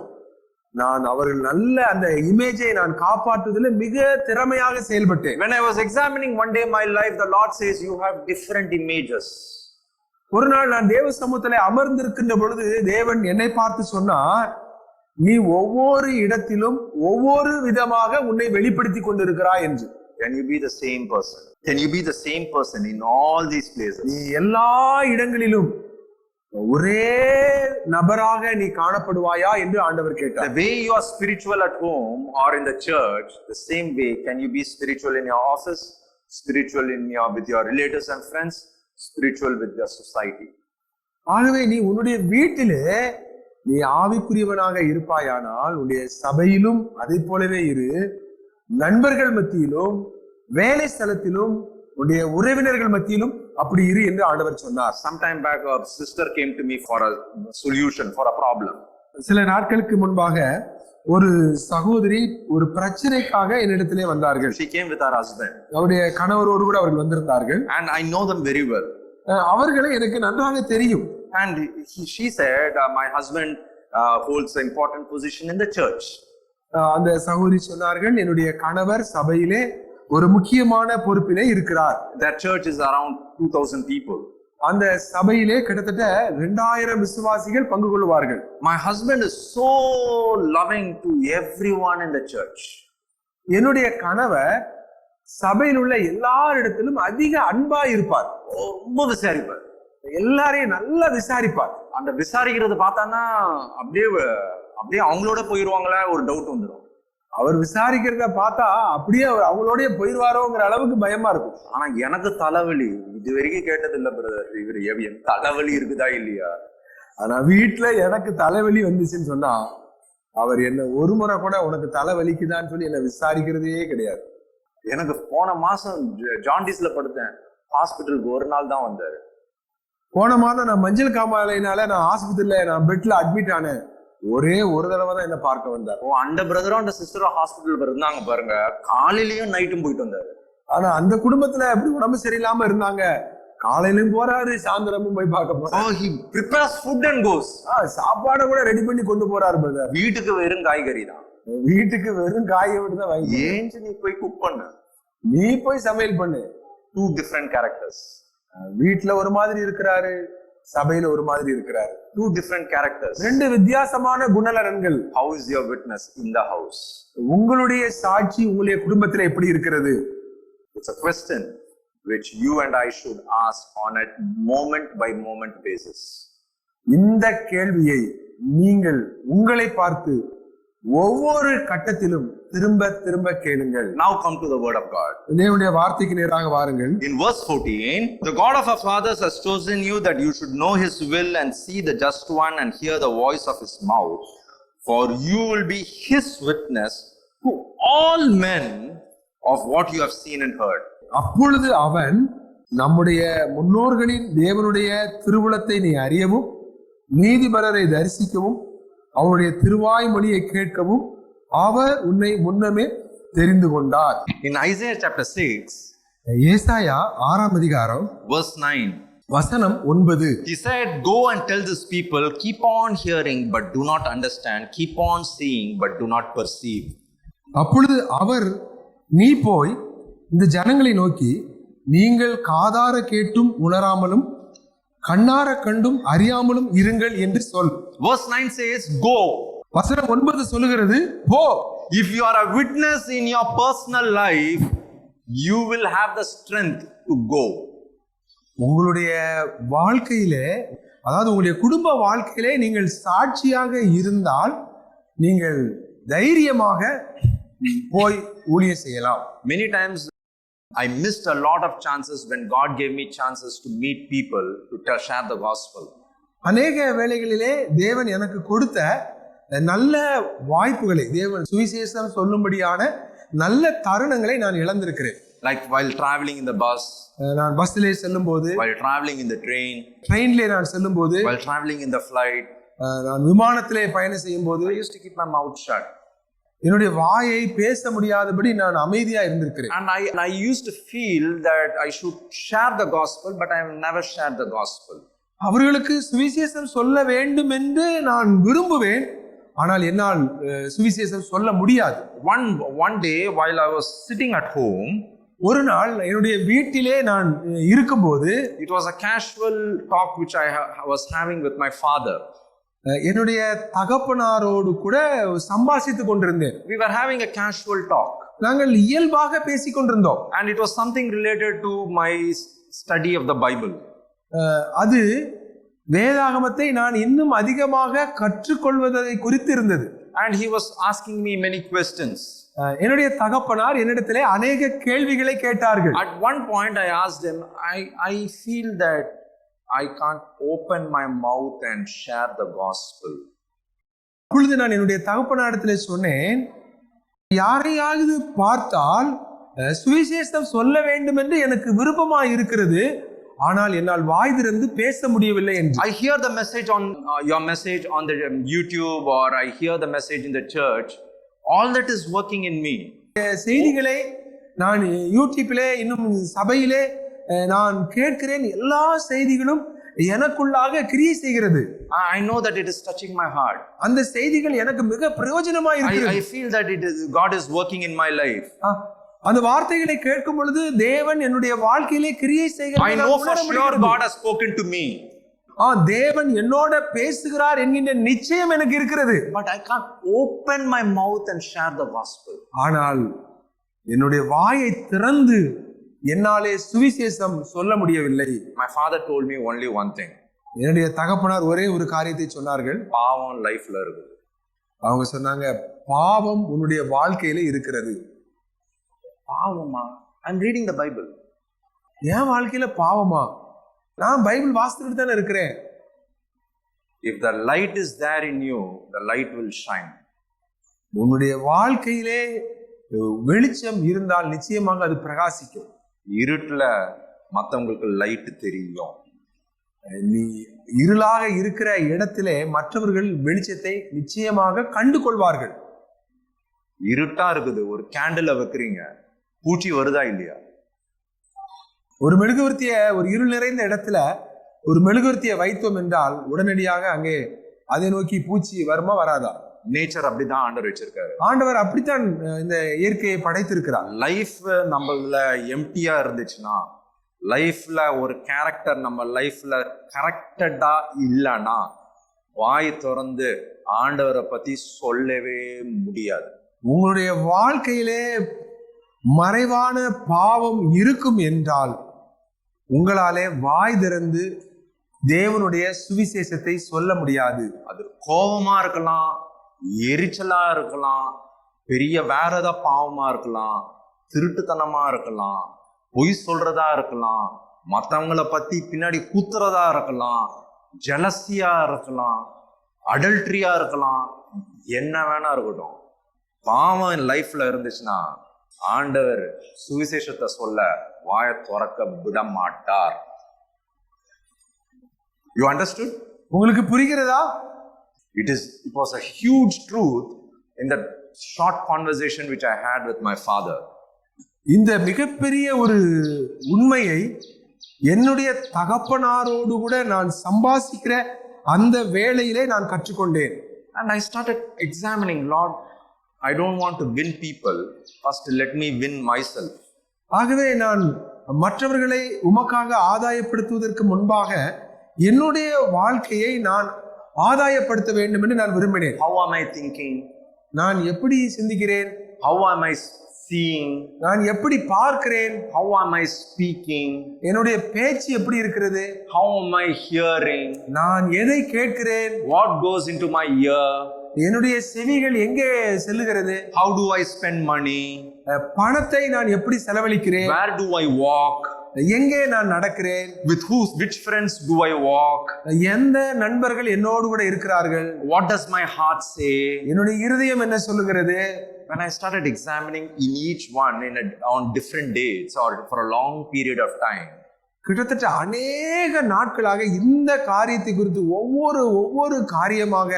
நான் அவர்கள் நல்ல அந்த இமேஜை நான் காப்பாற்றுவதில் மிக திறமையாக செயல்பட்டேன்.
When I was examining one day my life, the Lord says, you have different images.
ஒரு நாள் நான் தேவ சமூகத்திலே அமர்ந்திருக்கின்ற பொழுது தேவன் என்னை பார்த்து சொன்னார், நீ ஒவ்வொரு இடத்திலும் ஒவ்வொரு விதமாக உன்னை வெளிப்படுத்தி கொண்டிருக்கிறாய் என்று.
Can you be the same person? Can you be the same person in all these places?
நீ எல்லா இடங்களிலும் ஒரே நபராக நீ காணப்படுவாயா என்று ஆண்டவர் கேட்டார்.
The way you are spiritual at home or in the church, the same way can you be spiritual in your office, spiritual with your relatives and friends, spiritual with your society.
ஆகவே நீ உன்னுடைய வீட்டிலே நீ ஆவிக்குரியவனாக இருப்பாயானால் உன்னுடைய சபையிலும் அதை போலவே இரு, நண்பர்கள் மத்தியிலும் வேலை ஸ்தலத்திலும் உன்னுடைய உறவினர்கள் மத்தியிலும் அப்படி இரு என்று ஆண்டவர் சொன்னார்.
Sometime back a sister came to me for a solution for a problem.
சில நாட்களுக்கு முன்பாக ஒரு சகோதரி ஒரு பிரச்சனைக்காக என்னிடத்திலே வந்தார்கள்.
She came with her husband.
அவருடைய கணவரோடு கூட அவர்கள் வந்திருந்தார்கள்.
And I know them very well.
அவர்களை எனக்கு நன்றாக தெரியும்.
And she said, my husband holds an important position in the church.
அந்த சகோதரி சொன்னார்கள், என்னுடைய கணவர் சபையிலே ஒரு முக்கியமான பொறுப்பிலே இருக்கிறார்.
That church is around 2000 people.
அந்த சபையிலே கிட்டத்தட்ட 2000 விசுவாசிகள் பங்கு கொள்வார்கள்.
My husband is so loving to everyone in the church.
என்னுடைய கணவர் சபையில் உள்ள எல்லாரிடத்திலும் அதிக அன்பா இருப்பார்.
ரொம்ப விசாரிப்பார்,
எல்லாரையும் நல்லா விசாரிப்பார்.
அந்த விசாரிக்கிறது பார்த்தான்னா அப்படியே அவங்களோட போயிருவாங்களா ஒரு டவுட் வந்துடும்.
அவர் விசாரிக்கிறத பார்த்தா அப்படியே அவங்களோடய போயிடுவாரோங்கிற அளவுக்கு பயமா இருக்கும்.
ஆனா எனக்கு தலைவலி இது வரைக்கும் கேட்டது இல்ல பிரதர். இவர் தலைவலி இருக்குதா இல்லையா?
ஆனா வீட்டுல எனக்கு தலைவலி வந்துச்சுன்னு சொன்னா அவர் என்ன ஒரு முறை கூட உனக்கு தலைவலிக்குதான்னு சொல்லி என்ன விசாரிக்கிறதே கிடையாது.
எனக்கு போன மாசம் ஜாண்டிஸ்ல படுத்தேன், ஹாஸ்பிட்டலுக்கு ஒரு நாள் தான் வந்தாரு.
போன மாதம் நான் மஞ்சள் காமாலையினால நான் ஹாஸ்பிட்டல்ல நான் பெட்ல அட்மிட் ஆனேன். ஒரே ஒரு தடவை தான் என்ன பார்க்க வந்தார்.
அந்த பிரதரும் அந்த சிஸ்டரும் ஹாஸ்பிட்டல் இருந்தாங்க பாருங்க, காலையிலயும் நைட்டும் போயிட்டு வந்தாரு.
ஆனா அந்த குடும்பத்துல எப்படி உடம்பு சரியில்லாம இருந்தாங்க, காலையிலும் போறாரு சாயந்தரமும் போய் பார்க்க போறாரு.
He prepares food and goes.
சாப்பாடை கூட ரெடி பண்ணி கொண்டு போறாரு பிரதர்.
வீட்டுக்கு வெறும் காய்கறி தான்,
வீட்டுக்கு வெறும் காயை விட்டு தான் வாங்கி.
ஏன் நீ போய் குக் பண்ணு,
நீ போய் சமையல் பண்ணு.
Two different characters.
வீட்டுல ஒரு மாதிரி இருக்கிறாரு, சபையில ஒரு மாதிரி இருக்கிறாரு.
Two different characters.
ரெண்டு வித்தியாசமான குணநலன்கள்.
How is your witness in the house?
உங்களுடைய சாட்சி உங்களுடைய குடும்பத்துல எப்படி இருக்கிறது?
It's a question which you and I should ask on a moment by moment basis.
இந்த கேள்வியை நீங்கள் உங்களை பார்த்து ஒவ்வொரு கட்டத்திலும் திரும்ப திரும்ப கேளுங்கள்.
Now come to the word of God.
தேவனுடைய வார்த்தைக்கு நேராக வாருங்கள்.
In verse 14, the God of our fathers has chosen you that you should know his will and see the just one and hear the voice of his mouth, for you will be his witness to all men of what you have seen and heard.
அப்பொழுது அவன் நம்முடைய முன்னோர்களின் தேவனுடைய திருவுளத்தை நீ அறியவும் நீதிபரரை தரிசிக்கவும் அவருடைய திருவாய்மொழியை கேட்கவும் அவர் உன்னை முன்னமே தெரிந்து கொண்டார்.
In Isaiah chapter 6,
ஏசாயா 6ஆம் அதிகாரம்
verse 9,
வசனம் 9,
he said, go and tell this people, keep on hearing but do not understand, keep on seeing but do not perceive.
அப்பொழுது அவர், நீ போய் இந்த ஜனங்களை நோக்கி, நீங்கள் காதார கேட்டும் உணராமலும் கண்ணார கண்டும் அறியாமலும் இருங்கள் என்று சொல்.
Verse 9 says, go.
வசனம் 9 சொல்லுகிறது, போ.
If you are a witness in your personal life, you will have the strength to go.
உங்களுடைய வாழ்க்கையிலே, அதாவது உங்களுடைய குடும்ப வாழ்க்கையிலே நீங்கள் சாட்சியாக இருந்தால் நீங்கள் தைரியமாக போய் ஊழியம் செய்யலாம்.
Many times I missed a lot of chances when God gave me chances to meet people to share the gospel.
அநேக வேளைகளிலே தேவன் எனக்கு கொடுத்த நல்ல வாய்ப்புகளை, தேவன் சுவிசேஷம் சொல்லும்படியான நல்ல தருணங்களை நான் இழந்திருக்கிறேன்.
Like while traveling in the bus,
நான் பஸ்ஸிலே செல்லும் போது,
while traveling in the train,
ட்ரெயின்லே நான் செல்லும் போது,
while traveling in the flight,
நான் விமானத்திலே பயணம் செய்யும் போது,
I used to keep my mouth shut.
என்னுடைய வாயை பேச முடியாதபடி நான் அமைதியா இருந்திருக்கிறேன்.
And I used to feel that I should share the gospel, but I have never shared the gospel.
அவர்களுக்கு சுவிசேஷம் சொல்ல வேண்டும் என்று நான் விரும்புவேன், ஆனால் என்னால் சுவிசேஷம் சொல்ல முடியாது.
One day while I was sitting at home,
ஒரு நாள் என்னுடைய வீட்டிலே நான் இருக்கும்போது,
it was a casual talk which I was having with my father.
என்னுடைய தகப்பனாரோடு கூட சம்பாஷித்துக் கொண்டிருந்தேன்.
We were having a casual talk.
நாங்கள் இயல்பாக பேசிக் கொண்டிருந்தோம்.
And it was something related to my study of the Bible.
அது வேதாகமத்தை நான் இன்னும் அதிகமாக கற்றுக்கொள்வதை குறித்து இருந்தது.
And he was asking me many questions.
என்னுடைய தகப்பனார் என்னிடத்திலே அநேக கேள்விகளை கேட்டார்கள்.
At one point I asked him, I feel that I can't open my mouth and share the gospel.
அப்பொழுது நான் என்னுடைய தகப்பனாரிடத்திலே சொன்னேன், யாரையாவது பார்த்தால் சுவிசேஷம் சொல்ல வேண்டும் என்று எனக்கு விருப்பமா இருக்கிறது, ஆனால் என்னால் வாய் திறந்து பேச முடியவில்லை என்று.
I hear the message on your message on the YouTube, or I hear the message in the church. All that is working in me.
செய்திகளை நான் யூடியூப்பிலே இன்னும் சபையிலே நான் கேட்கிறேன், எல்லா செய்திகளும் எனக்குள்ளாக கிரியை செய்கிறது.
I know that it is touching my heart.
அந்த செய்திகள் எனக்கு மிக பிரயோஜனமா இருக்கிறது.
I feel that God is working in my life.
அந்த வார்த்தைகளை கேட்கும் பொழுது தேவன் என்னுடைய வாழ்க்கையிலே கிரியை செய்கிறார்.
I know for sure God has spoken to me.
தேவன் என்னோட பேசுகிறார் என்கின்ற நிச்சயம் எனக்கு இருக்கிறது.
But I can't open my mouth and share the gospel.
ஆனால் என்னுடைய வாயை திறந்து என்னாலே சுவிசேஷம் சொல்ல முடியவில்லை.
My father told me only one thing.
என்னுடைய தகப்பனார் ஒரே ஒரு காரியத்தை சொன்னார்கள்,
பாவம் லைஃப்ல இருக்குது.
அவங்க சொன்னாங்க, பாவம் உன்னுடைய வாழ்க்கையில இருக்கிறது.
பாவமா? I'm reading the Bible.
என் வாழ்க்கையில பாவமா? நான் பைபிள் வாசித்துட்டு தானே இருக்கிறேன்.
If the light is there in you, the light will shine.
உன்னுடைய வாழ்க்கையிலே வெளிச்சம் இருந்தால் நிச்சயமாக அது பிரகாசிக்கும்.
இருட்டுல மத்தவங்களுக்கு லைட் தெரியும்.
நீ இருளாக இருக்கிற இடத்திலே மற்றவர்கள் வெளிச்சத்தை நிச்சயமாக கண்டு கொள்வார்கள்.
இருட்டா இருக்குது, ஒரு கேண்டில வைக்கிறீங்க, பூச்சி வருதா இல்லையா?
ஒரு மெழுகுவர்த்திய ஒரு இருள் நிறைந்த இடத்துல ஒரு மெழுகுவர்த்தியை வைத்தோம் என்றால் உடனடியாக அங்கே அதை நோக்கி பூச்சி வருமா வராதா?
நேச்சர் அப்படிதான் ஆண்டவர் வச்சிருக்காரு.
ஆண்டவர் அப்படித்தான் இந்த இயற்கையை படைத்திருக்கிறார்.
லைஃப் நம்மள எம்டியா இருந்துச்சுன்னா, லைஃப்ல ஒரு கேரக்டர் நம்ம லைஃப்ல கரெக்டடா இல்லைன்னா வாய் திறந்து ஆண்டவரை பத்தி சொல்லவே முடியாது.
உங்களுடைய வாழ்க்கையிலே மறைவான பாவம் இருக்கும் என்றால் உங்களாலே வாய் திறந்து தேவனுடைய சுவிசேஷத்தை சொல்ல முடியாது.
அது கோபமா இருக்கலாம், எரிச்சலா இருக்கலாம், பெரிய வேற ஏதாவது பாவமா இருக்கலாம், திருட்டுத்தனமா இருக்கலாம், பொய் சொல்றதா இருக்கலாம், மற்றவங்களை பத்தி பின்னாடி கூத்துறதா இருக்கலாம், ஜெலசியா இருக்கலாம், அடல்ட்ரியா இருக்கலாம், என்ன வேணா இருக்கட்டும். பாவம் லைஃப்ல இருந்துச்சுன்னா ஆண்டவர் சுவிசேஷத்தை சொல்ல வாயை திறக்க விட மாட்டார். You understood?
உங்களுக்கு புரிகிறதா?
It was a huge truth in that short conversation which I had with my father.
இந்த மிகப்பெரிய ஒரு உண்மையை என்னுடைய தகப்பனாரோடு கூட நான் சம்பாசிக்கிற அந்த வேளையிலே நான் கற்றுக்கொண்டேன்.
And I started examining, Lord, I don't want to win people. First, let me win myself.
ஆகவே நான் மற்றவர்களை உமக்காக ஆதாயப்படுத்துவதற்கு முன்பாக என்னுடைய வாழ்க்கையை நான் ஆதாயப்படுத்த வேண்டும் என்று நான் விரும்பினேன்.
How am I thinking?
நான் எப்படி சிந்திக்கிறேன்?
How am I seeing?
நான் எப்படி பார்க்கிறேன்?
How am I speaking?
என்னுடைய பேச்சு எப்படி இருக்கிறது?
How am I hearing?
நான் எதை கேட்கிறேன்?
What goes into my ear?
என்னுடைய செவிகள் எங்கே செல்லுகிறது?
How do I spend money?
பணத்தை நான் எப்படி செலவழிக்கிறேன்?
Where do I walk?
எங்கே நான் நடக்கிறேன்?
With which friends do I walk?
எந்த நண்பர்கள் என்னோடு கூட இருக்கிறார்கள்?
What does my heart say?
என்னுடைய இருதயம் என்ன சொல்லுகிறது?
When I started examining in each one on different dates or for a long period of time,
கிட்டத்தட்ட அநேக நாட்களாக இந்த காரியத்தை குறித்து ஒவ்வொரு காரியமாக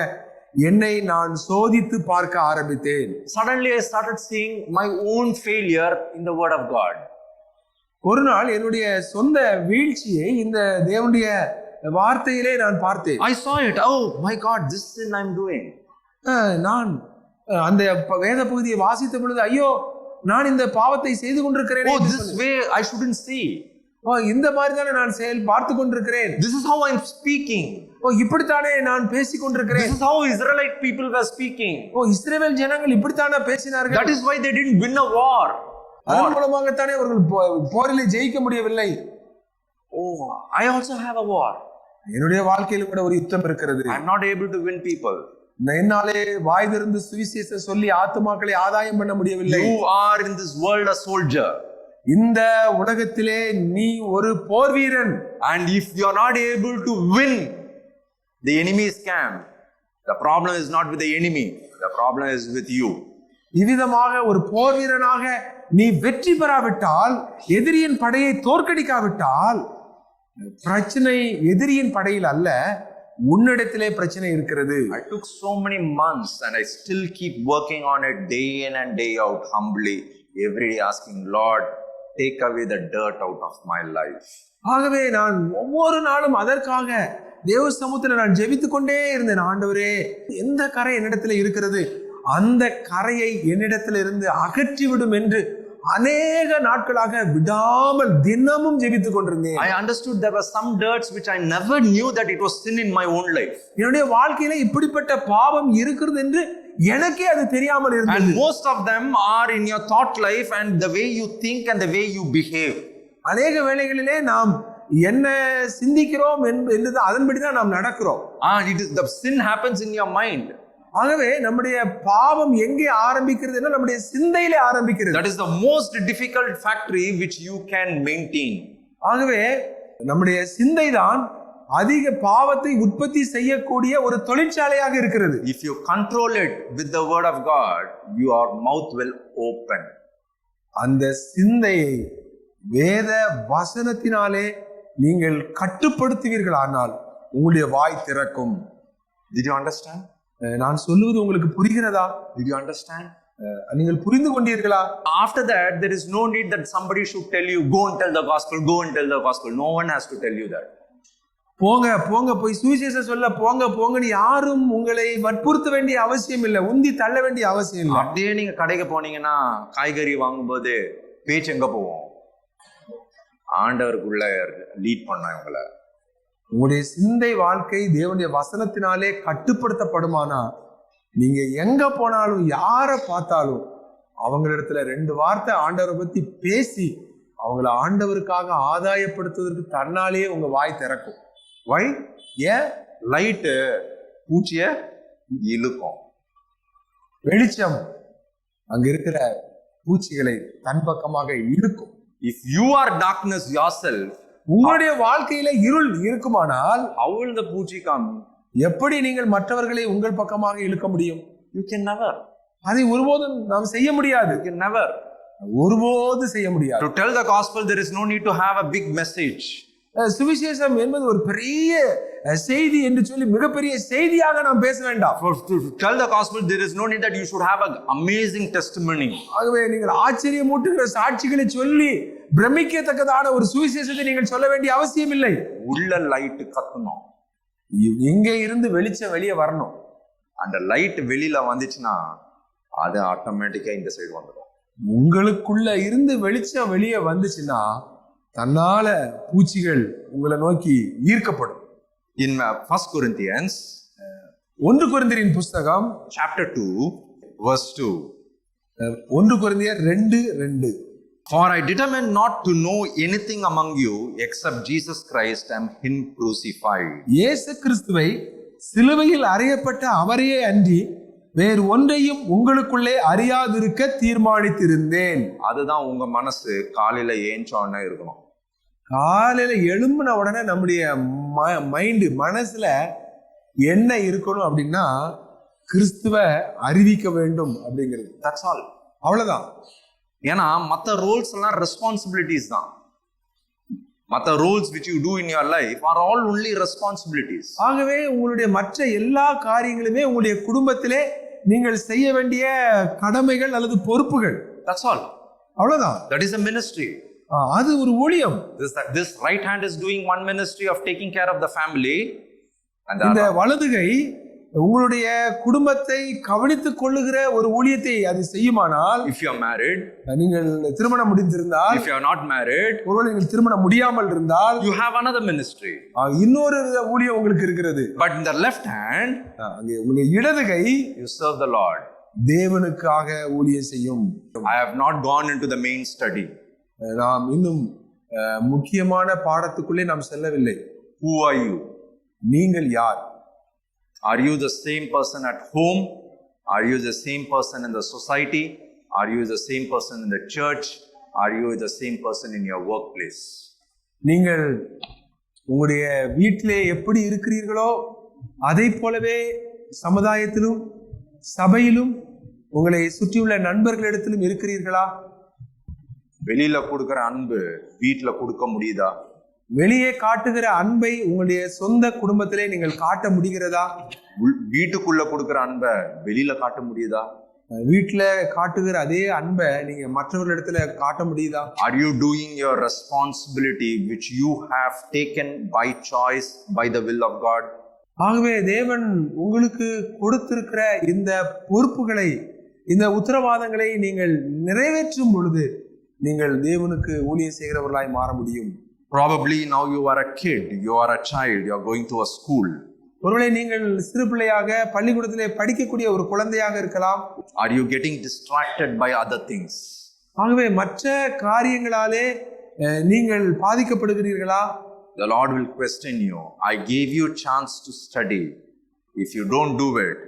என்னை நான் சோதித்து பார்க்க ஆரம்பித்தேன்.
Suddenly I started seeing my own failure in the word of God.
ஒரு நாள் என்னுடைய சொந்த வீழ்ச்சியை இந்த தேவனுடைய வார்த்தையிலே நான் பார்த்தேன்.
I saw it. Oh my God, this sin I'm doing.
நான் அந்த வேத பகுதியை வாசித்த பொழுது, ஐயோ நான் இந்த பாவத்தை செய்து கொண்டிருக்கிறேன்.
Oh, this way I shouldn't see.
இந்த மாதிரி தானே நான் பார்த்து கொண்டிருக்கிறேன்.
This is how I'm speaking.
இப்படித்தானே நான் பேசிக் கொண்டிருக்கிறேன்.
This is how Israelite people were speaking.
இஸ்ரவேல் ஜனங்கள் இப்படித்தானே பேசினார்கள்.
That is why they didn't win a war.
அதன் மூலமாகத்தானே அவர்கள் போரிலே ஜெயிக்க முடியவில்லை.
Oh, I also have a war.
என்னுடைய வாழ்க்கையில கூட ஒரு யுத்தம் இருக்கிறது.
I'm not able to win people.
என்னாலே வாய் திறந்து சுவிசேஷம் சொல்லி ஆத்துமாக்களை ஆதாயம் பண்ண முடியவில்லை.
You are in this world a soldier.
இந்த உலகத்திலே நீ ஒரு போர் வீரன்.
And if you are not able to win the enemy's camp, the problem is not with the enemy, the problem is with you.
இவ்விதமாக ஒரு போர் வீரனாக நீ வெற்றி பெறாவிட்டால், எதிரியின் படையை தோற்கடிக்காவிட்டால், பிரச்சனை எதிரியின் படையில் அல்ல, உன்னிடத்திலே பிரச்சனை இருக்கிறது.
I took so many months and I still keep working on it day in and day out, humbly, every day asking, Lord, take away the dirt out of my life.
ஆகவே நான் ஒவ்வொரு நாளும் அதற்காக தேவ சமூகத்தில் நான் ஜெபித்துக் கொண்டே இருந்தேன். ஆண்டவரே, எந்த கரை என்னிடத்தில் இருக்கிறது, அந்த கரையை என்னிடத்தில் இருந்து அகற்றிவிடும் என்று அநேக நாட்களாக விடாமல் தினமும் ஜெபித்துக் கொண்டிருந்தேன்.
I understood there were some dirts which I never knew that it was sin in my own life.
என்னுடைய வாழ்க்கையில இப்படிப்பட்ட பாவம் இருக்கிறது என்று எனக்கே அது தெரியாமல் இருந்தது.
And most of them are in your thought life and the way you think and the way you behave.
அநேக வேளைகளிலே நாம் என்ன சிந்திக்கிறோம் என்பது அதன்படிதான் நாம் நடக்கிறோம்.
It is the sin happens in your mind.
ஆகவே நம்முடைய பாவம் எங்கே ஆரம்பிக்கிறதுன்னா நம்முடைய சிந்தையிலே ஆரம்பிக்கிறது.
That is the most difficult factory which you can maintain.
ஆகவே நம்முடைய சிந்தை தான் அதிக பாவத்தை உற்பத்தி செய்யக்கூடிய ஒரு தொழிற்சாலையாக இருக்கிறது.
If you control it with the word of God, your mouth will open.
அந்த சிந்தையை வேத வசனத்தினாலே நீங்கள் கட்டுப்படுத்துவீர்களானால் உங்களுடைய வாய் திறக்கும்.
Did you understand?
நான் சொல்லுவது உங்களுக்கு புரிகிறதா?
Did you understand?
நீங்கள் புரிந்து கொண்டீர்களா?
After that, there is no need that somebody should tell you, go and tell the gospel, go and tell the gospel. No one has to tell you that.
போங்க போங்க போய் சுவிசேஷம் சொல்ல போங்க போங்கன்னு யாரும் உங்களை வற்புறுத்த வேண்டிய அவசியம் இல்லை, உந்தி தள்ள வேண்டிய அவசியம் இல்லை.
அப்படியே நீங்க கடைக்கு போனீங்கன்னா காய்கறி வாங்கும்போது பேச்சு எங்க போவோம்? ஆண்டவருக்குள்ள லீட் பண்ண உங்களை.
உங்களுடைய சிந்தை வாழ்க்கை தேவனுடைய வசனத்தினாலே கட்டுப்படுத்தப்படுமானா நீங்க எங்க போனாலும் யாரை பார்த்தாலும் அவங்களிடத்துல 2 வார்த்தை ஆண்டவரை பத்தி பேசி அவங்கள ஆண்டவருக்காக ஆதாயப்படுத்துவதற்கு தன்னாலே உங்க வாய் திறக்கும்.
வை?
ஏன்?
லைட்டு பூச்சிய இழுக்கும்,
வெளிச்சம் அங்க இருக்கிற பூச்சிகளை தன் பக்கமாக இழுக்கும்.
If you are darkness yourself,
உங்களுடைய வாழ்க்கையில இருள் இருக்குமானால்
how will the பூச்சி come?
எப்படி நீங்கள் மற்றவர்களை உங்கள் பக்கமாக இழுக்க முடியும்?
You can never.
அதை ஒருபோதும் நாம் செய்ய முடியாது.
You can never.
ஒருபோது செய்ய முடியாது.
To tell the gospel, there is no need to have a big message.
சுவிசேஷம் என்பது ஒரு பெரிய செய்தி என்று சொல்லி மிகப்பெரிய செய்தியாக நாம் பேச வேண்டாம்.
To tell the gospel, there is no need that you should have an amazing testimony.
ஆகவே நீங்கள் ஆச்சரியமூட்டுகிற சாட்சிகளை சொல்லி பிரமிக்கத்தக்கதான ஒரு சுவிசேஷத்தை நீங்கள் சொல்ல வேண்டிய அவசியம் இல்லை.
உள்ள லைட் கத்தணும்,
எங்கே இருந்து வெளிச்சம் வெளியே வரணும்.
அந்த லைட் வெளியில வந்துச்சுன்னா அது ஆட்டோமேட்டிக்கா இந்த சைடு வந்துடும்.
உங்களுக்குள்ள இருந்து வெளிச்சம் வெளியே வந்துச்சுன்னா தன்னால பூச்சிகள் உங்களை நோக்கி ஈர்க்கப்படும்.
In 1 Corinthians
1 கொரிந்தியரின் புஸ்தகம்
chapter 2 verse 2.
1 கொரிந்தியர் 2:2.
For I determined not to know anything among you except Jesus Christ and him crucified.
இயேசு கிறிஸ்துவை சிலுவையில் அறையப்பட்ட அவரையே அன்றி வேறு ஒன்றையும் உங்களுக்குள்ளே அறியாதிருக்க தீர்மானித்திருந்தேன்.
அதுதான் உங்க மனசு காலையில ஏஞ்சோன்னு இருக்கணும்.
காலையில எழும்பின உடனே நம்முடைய மைண்டு மனசுல என்ன இருக்கணும் அப்படின்னா கிறிஸ்துவ அறிவிக்க வேண்டும் அப்படிங்கிறது.
That's all.
அவ்வளவுதான்.
ஏன்னா மற்ற ரோல்ஸ் எல்லாம் ரெஸ்பான்சிபிலிட்டிஸ் தான். மற்ற Rolle's which you do in your life are all only responsibilities.
ஆகவே உங்களுடைய மற்ற எல்லா காரியங்களுமே உங்களுடைய குடும்பத்திலே நீங்கள் செய்ய வேண்டிய கடமைகள் அல்லது பொறுப்புகள்.
That's all.
அவ்வளவுதான்.
That is a ministry.
அது ஒரு ஊழியம்.
This right hand is doing one ministry of taking care of the family.
இந்த வலதுகை உங்களுடைய குடும்பத்தை கவனித்துக் கொள்ளுகிற ஒரு ஊழியத்தை அது செய்யுமானால்,
if you are married,
நீங்கள் திருமணம் முடிந்திருந்தால்,
if you are not married,
ஒருவேளை நீங்கள் திருமணம் முடியாமல் இருந்தால்,
you have another ministry.
இன்னொரு ஊழியம் உங்களுக்கு இருக்கிறது.
But in the left hand,
அங்கே உங்களுடைய இடதுகை
you serve the Lord.
தேவனுக்காக ஊழியம் செய்யும்.
I have not gone into the main study.
நாம் இன்னும் முக்கியமான பாடத்துக்குள்ளே நாம் செல்லவில்லை.
Who are you?
நீங்கள் யார்?
Are you the same person at home? Are you the same person in the society? Are you the same person in the church? Are you the same person in your workplace?
நீங்கள் உங்களுடைய வீட்டிலே எப்படி இருக்கிறீர்களோ அதை போலவே சமுதாயத்திலும் சபையிலும் உங்களை சுற்றியுள்ள நண்பர்களிடத்திலும் இருக்கிறீர்களா?
வெளியில கொடுக்கிற அன்பு வீட்டுல கொடுக்க முடியுதா?
வெளியே காட்டுகிற அன்பை உங்களுடைய சொந்த குடும்பத்திலே நீங்கள் காட்ட முடிகிறதா?
வீட்டுக்குள்ள கொடுக்கிற அன்பை வெளியில காட்ட முடியுதா?
வீட்டுல காட்டுகிற அதே அன்பை நீங்க மற்றவர்களிடத்துல காட்ட முடியுதா?
Are you doing your responsibility which you have taken by choice by the will of God?
ஆகவே தேவன் உங்களுக்கு கொடுத்திருக்கிற இந்த பொறுப்புகளை, இந்த உத்தரவாதங்களை நீங்கள் நிறைவேற்றும் பொழுது நீங்கள் தேவனுக்கு ஊழியம் செய்கிறவர்களாய் மாற முடியும்.
Probably now you are a kid, you are a child, you are going to a school.
ஒருவேளை நீங்கள் சிறு பிள்ளையாக பள்ளிக்கூடத்திலே படிக்கக்கூடிய ஒரு குழந்தையாக இருக்கலாம்.
Are you getting distracted by other things?
ஆகவே மற்ற காரியங்களாலே நீங்கள் பாதிக்கப்படுகிறீர்களா?
The Lord will question you. I gave you chance to study. If you don't do it,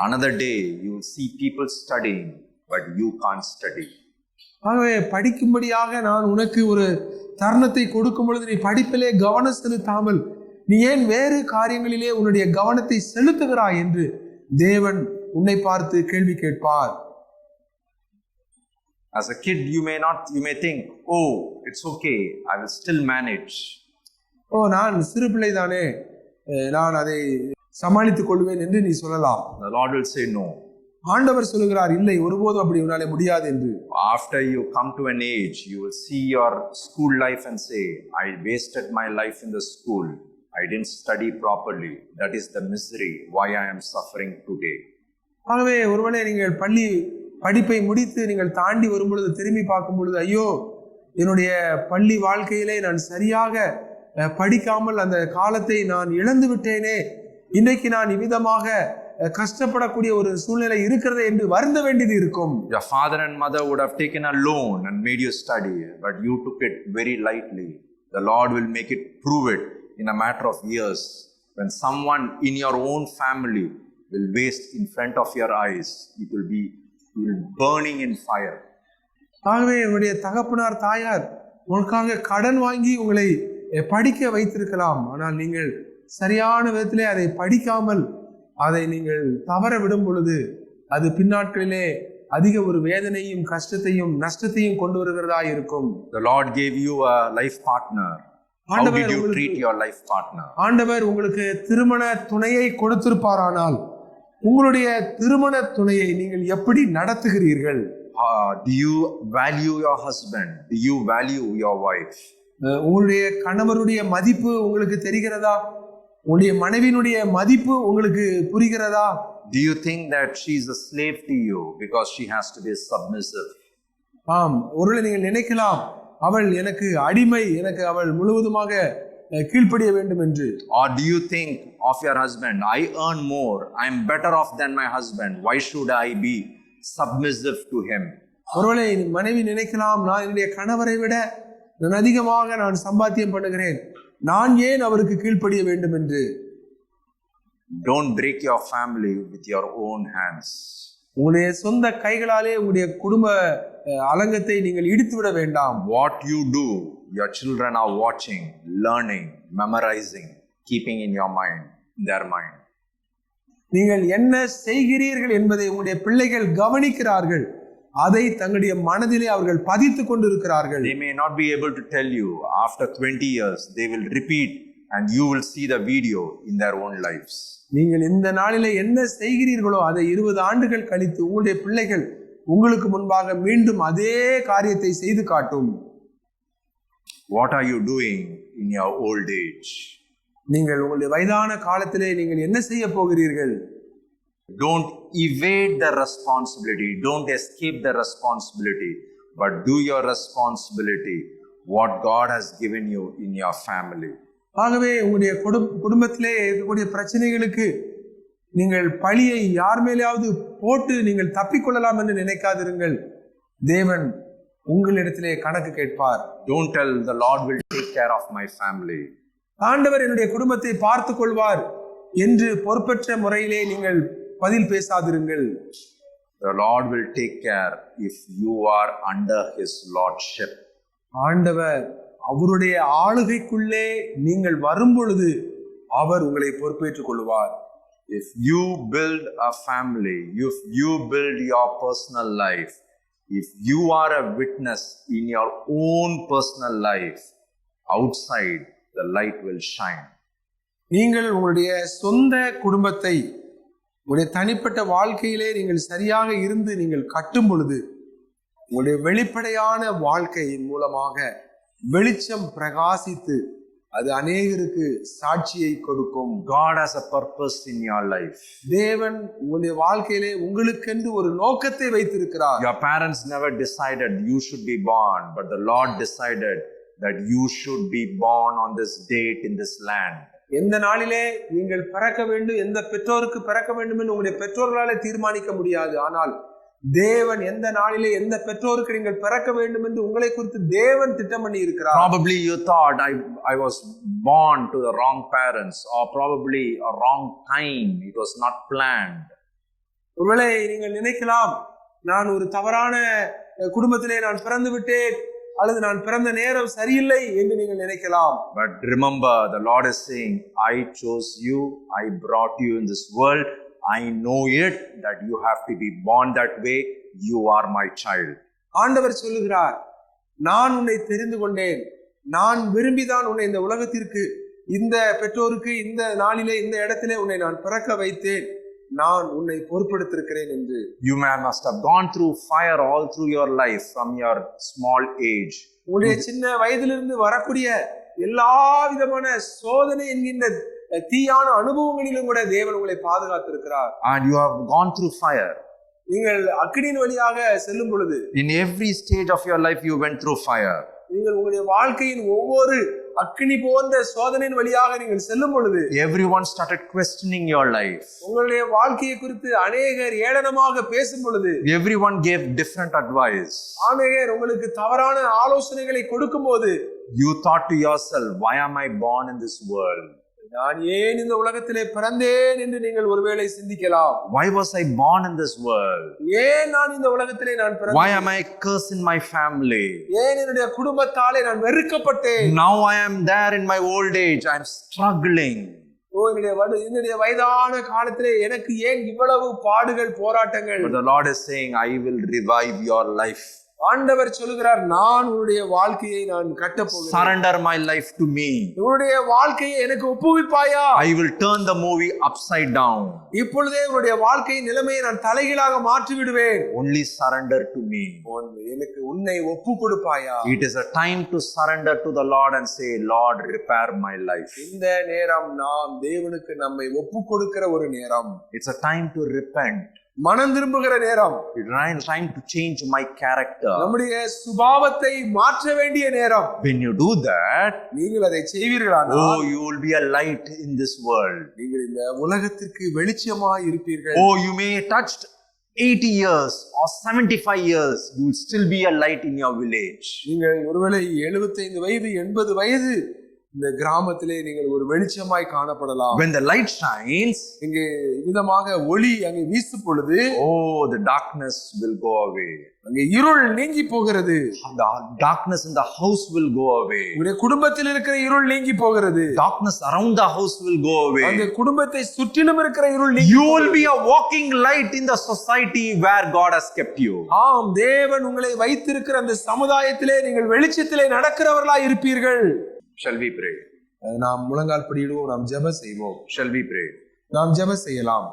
Another day, you will see people studying, but you can't study.
ஆகவே படிக்கும்படியாக நான் உனக்கு ஒரு தருணத்தை கொடுக்கும் பொழுது நீ படிப்பிலே கவனம் செலுத்தாமல் நீ ஏன் வேறு காரியங்களிலே உன்னுடைய கவனத்தை செலுத்துகிறாய் என்று தேவன் உன்னை பார்த்து கேள்வி கேட்பார்.
As a kid, you may think, oh, it's okay, I will still manage.
நான் சிறு பிள்ளை தானே, நான் அதை சமாளித்துக் கொள்வேன் என்று நீ சொல்லலாம்.
The Lord will say no.
ஆண்டவர் சொல்லுகிறார், இல்லை, ஒருபோதும் அப்படி உன்னாலே முடியாது என்று.
After you come to an age, you will see your school life and say, I wasted my life in the school. I didn't study properly. That is the misery why I am suffering today.
ஆகவே ஒருவேளை நீங்கள் படிப்பை முடித்து நீங்கள் தாண்டி வரும் பொழுது திரும்பி பார்க்கும் பொழுது, ஐயோ, என்னுடைய பள்ளி வாழ்க்கையிலே நான் சரியாக படிக்காமல் அந்த காலத்தை நான் இழந்து விட்டேனே, இன்றைக்கு நான் இவ்விதமாக கஷ்டப்படக்கூடிய ஒரு சூழ்நிலை இருக்கிறது என்று வருந்த வேண்டியது இருக்கும்.
Your father and mother would have taken a loan and made you study, but you took it very lightly. The Lord will make it, prove it in a matter of years. When someone in your own family will waste in front of your eyes, it will be burning in fire.
ஆகவே என்னுடைய தகப்பனார் தாயார் உனக்காக கடன் வாங்கி உங்களை படிக்க வைத்திருக்கலாம். ஆனால் நீங்கள் சரியான விதத்திலே அதை படிக்காமல் அதை நீங்கள் தவற விடும் பொழுது அது பின்னாட்களிலே அதிக ஒரு வேதனையும் கஷ்டத்தையும் நஷ்டத்தையும் கொண்டு வருகிறதா இருக்கும்.
The Lord gave you a life partner. How did you treat your life partner?
ஆண்டவர் உங்களுக்கு திருமண துணையை கொடுத்திருப்பாரானால் உங்களுடைய திருமண துணையை நீங்கள் எப்படி நடத்துகிறீர்கள்?
Do you value your husband? Do you value your wife?
உங்களுடைய கணவருடைய மதிப்பு உங்களுக்கு தெரிகிறதா? உங்களுடைய மனைவியினுடைய மதிப்பு உங்களுக்கு புரிகிறதா?
Do you think that she is a slave to you because she has to be submissive?
ஆம், ஒருவேளை நீங்கள் நினைக்கலாம், அவள் எனக்கு அடிமை, எனக்கு அவள் முழுவதுமாக கீழ்ப்படிய வேண்டும் என்று.
Or do you think of your husband, I earn more, I am better off than my husband, why should I be submissive to him?
ஒருவேளை மனைவி நினைக்கலாம், நான் என்னுடைய கணவரை விட நான் அதிகமாக நான் சம்பாத்தியம் பண்ணுகிறேன், நான் ஏன் அவருக்கு கீழ்ப்படிய வேண்டும் என்று.
Don't break your family with your own hands.
உங்களுடைய சொந்த கைகளாலே உங்களுடைய குடும்ப அலங்கத்தை நீங்கள் இடித்து விட வேண்டாம்.
What you do, your children are watching, learning, memorizing, keeping in your mind, their mind.
நீங்கள் என்ன செய்கிறீர்கள் என்பதை உங்களுடைய பிள்ளைகள் கவனிக்கிறார்கள், அதை தங்களுடைய மனதிலே அவர்கள் பதித்துக் கொண்டிருக்கிறார்கள்.
They may not be able to tell you. After 20 years, they will repeat and you will see the video in their own lives.
நீங்கள் இந்த நாளிலே என்ன செய்கிறீர்களோ அதை 20 ஆண்டுகள் கழித்து உங்களுடைய பிள்ளைகள் உங்களுக்கு முன்பாக மீண்டும் அதே காரியத்தை செய்து காட்டும்.
What are you doing in your old age?
நீங்கள் உங்களுடைய வயதான காலத்திலே நீங்கள் என்ன செய்ய போகிறீர்கள்?
Don't evade the responsibility. Don't escape the responsibility. But do your responsibility, what God has given you in your family.
ஆகவே உங்களுடைய குடும்பத்திலே இருக்கக்கூடிய பிரச்சனைகளுக்கு நீங்கள் பழியை யார் மேலேயாவது போட்டு நீங்கள் தப்பிக்கொள்ளலாம் என்று நினைக்காதிருங்கள். தேவன் உங்களிடத்திலே கணக்கு கேட்பார்.
Don't tell the Lord will take care of my family.
ஆண்டவர் என்னுடைய குடும்பத்தை பார்த்துக் கொள்வார் என்று பொறுப்பற்ற முறையிலே நீங்கள் பதில் பேசாதிருங்கள்.
The Lord will take care if you are under His lordship.
ஆண்டவர் அவருடைய ஆளுகைக்குள்ளே நீங்கள் வரும் பொழுது அவர் உங்களை பொறுப்பேற்றுக் கொள்வார்.
If you build a family, if you build your personal life, if you are a witness in your own personal life, outside the light will shine.
நீங்கள் உங்களுடைய சொந்த குடும்பத்தை உங்களுடைய தனிப்பட்ட வாழ்க்கையிலே நீங்கள் சரியாக இருந்து நீங்கள் கட்டும் பொழுது உங்களுடைய வெளிப்படையான வாழ்க்கையின் மூலமாக வெளிச்சம் பிரகாசித்து அது அநேகருக்கு சாட்சியை கொடுக்கும்.
God has a purpose in your life.
தேவன் உங்களுடைய வாழ்க்கையிலே உங்களுக்கென்று ஒரு நோக்கத்தை வைத்திருக்கிறார்.
Your parents never decided you should be born, but the Lord decided that you should be born on this date in this land.
எந்த நாளிலே நீங்கள் பிறக்க வேண்டும், எந்த பெற்றோருக்கு பிறக்க வேண்டும் என்று உங்களுடைய பெற்றோர்களாலே தீர்மானிக்க முடியாது. ஆனால் தேவன் எந்த நாளிலே எந்த பெற்றோருக்கு நீங்கள் பிறக்க வேண்டும் என்று உங்களை குறித்து தேவன் திட்டம் பண்ணி இருக்கிறார்.
Probably you thought I was born to the wrong parents, or probably a wrong time, it was not planned.
ஒருவேளை நீங்கள் நினைக்கலாம், நான் ஒரு தவறான குடும்பத்திலே நான் பிறந்து விட்டேன், அல்லது நான் பிறந்த நேரம் சரியில்லை என்று நீங்கள் நினைக்கலாம்.
But remember, the Lord is saying, I chose you, I brought you in this world, I know it, that you have to be born that way, you are my child.
ஆண்டவர் சொல்லுகிறார், நான் உன்னை தெரிந்து கொண்டேன், நான் விரும்பிதான் உன்னை இந்த உலகத்திற்கு, இந்த பெற்றோருக்கு இந்த நாளிலே இந்த இடத்திலே உன்னை நான் பிறக்க வைத்தேன், நான் உன்னை பொறுப்பெடுத்திருக்கிறேன் என்று.
You must have gone through fire all through your life from your small age.
உங்களுடைய சின்ன வயதிலிருந்து வரக்கூடிய எல்லா விதமான சோதனை என்கின்ற தீயான அனுபவங்களிலும் கூட தேவன் உங்களை பாதுகாத்திருக்கிறார்.
And you have gone through fire.
நீங்கள் அக்கினியின் வழியாக செல்லும் பொழுது,
In every stage of your life you went through fire.
நீங்கள் உங்களுடைய வாழ்க்கையின் ஒவ்வொரு அக்கினி போன்ற சோதனையின் வழியாக நீங்கள் செல்லும் பொழுது,
Everyone started questioning your life.
உங்களுடைய வாழ்க்கையை குறித்து அநேகர் ஏளனமாக பேசும் பொழுது,
Everyone gave different advice.
அநேகர் உங்களுக்கு தவறான ஆலோசனைகளை கொடுக்கும் போது,
You thought to yourself, why am I born in this world?
நான் ஏன் இந்த உலகத்திலே பிறந்தேன் என்று நீங்கள் ஒருவேளை சிந்திக்கலாம்.
Why was I born in this world?
ஏன் நான் இந்த உலகத்திலே நான் பிறந்தேன்?
Why am I cursed in my family?
ஏன் என்னுடைய குடும்பத்தாலே நான் வெறுக்கப்பட்டேன்?
Now I am there in my old age, I am struggling.
என்னுடைய வயதான காலத்திலே எனக்கு ஏன் இவ்வளவு பாடுகள், போராட்டங்கள்?
But the Lord is saying, I will revive your life.
ஆண்டவர் சொல்லுகிறார், நான் உன்னுடைய வாழ்க்கையை நான் கட்டப் போகிறேன்.
Surrender my life to me.
உன்னுடைய வாழ்க்கையை எனக்கு ஒப்புவிப்பாயா?
I will turn the movie upside down.
இப்பொழுதே உன்னுடைய வாழ்க்கையின் நிலைமையை நான் தலைகீழாக மாற்றி விடுவேன்.
Only surrender to me.
எனக்கு உன்னை ஒப்பு கொடுப்பாயா?
It is a time to surrender to the Lord and say, Lord, repair my life.
இந்த நேரம் நாம் தேவனுக்கு நம்மை ஒப்பு கொடுக்கிற ஒரு நேரம்.
It's a time to repent.
மனம் திரும்புகிற நேரம்.
It's time to change my character.
நம்முடைய சுபாவத்தை மாற்ற வேண்டிய நேரம்.
When you do that,
நீங்கள் அதை செய்வீர்களானால்,
oh, you will be a light in this world.
நீங்கள் இந்த உலகத்திற்கு வெளிச்சமாய் இருப்பீர்கள்.
Oh, you may touch 80 years or 75 years, you will still be a light in your village.
நீங்கள் ஒருவேளை 75 வயது 80 வயது இந்த கிராமத்திலே நீங்கள் ஒரு வெளிச்சமாய் காணப்படலாம்.
When the light shines,
இங்கே விதமாக ஒளி அங்கே வீசும் பொழுது,
oh, the darkness will go away.
அங்கே இருள் நீங்கி போகிறது.
The darkness in the house will go away.
உங்களுடைய குடும்பத்தில் இருக்கிற இருள் நீங்கி போகிறது.
Darkness around the house will go away.
அந்த குடும்பத்தை சுற்றிலும் இருக்கிற இருள் நீங்கி,
You will be a walking light in the society where God has kept you.
ஆம், தேவன் உங்களை வைத்திருக்கிற அந்த சமுதாயத்திலே நீங்கள் வெளிச்சத்திலே நடக்கிறவர்களாய் இருப்பீர்கள்.
Shall we pray?
நாம் முழங்கால் படியிடுவோம், நாம் ஜெபம் செய்வோம்.
Shall we pray?
நாம் ஜெபம் செய்யலாம்.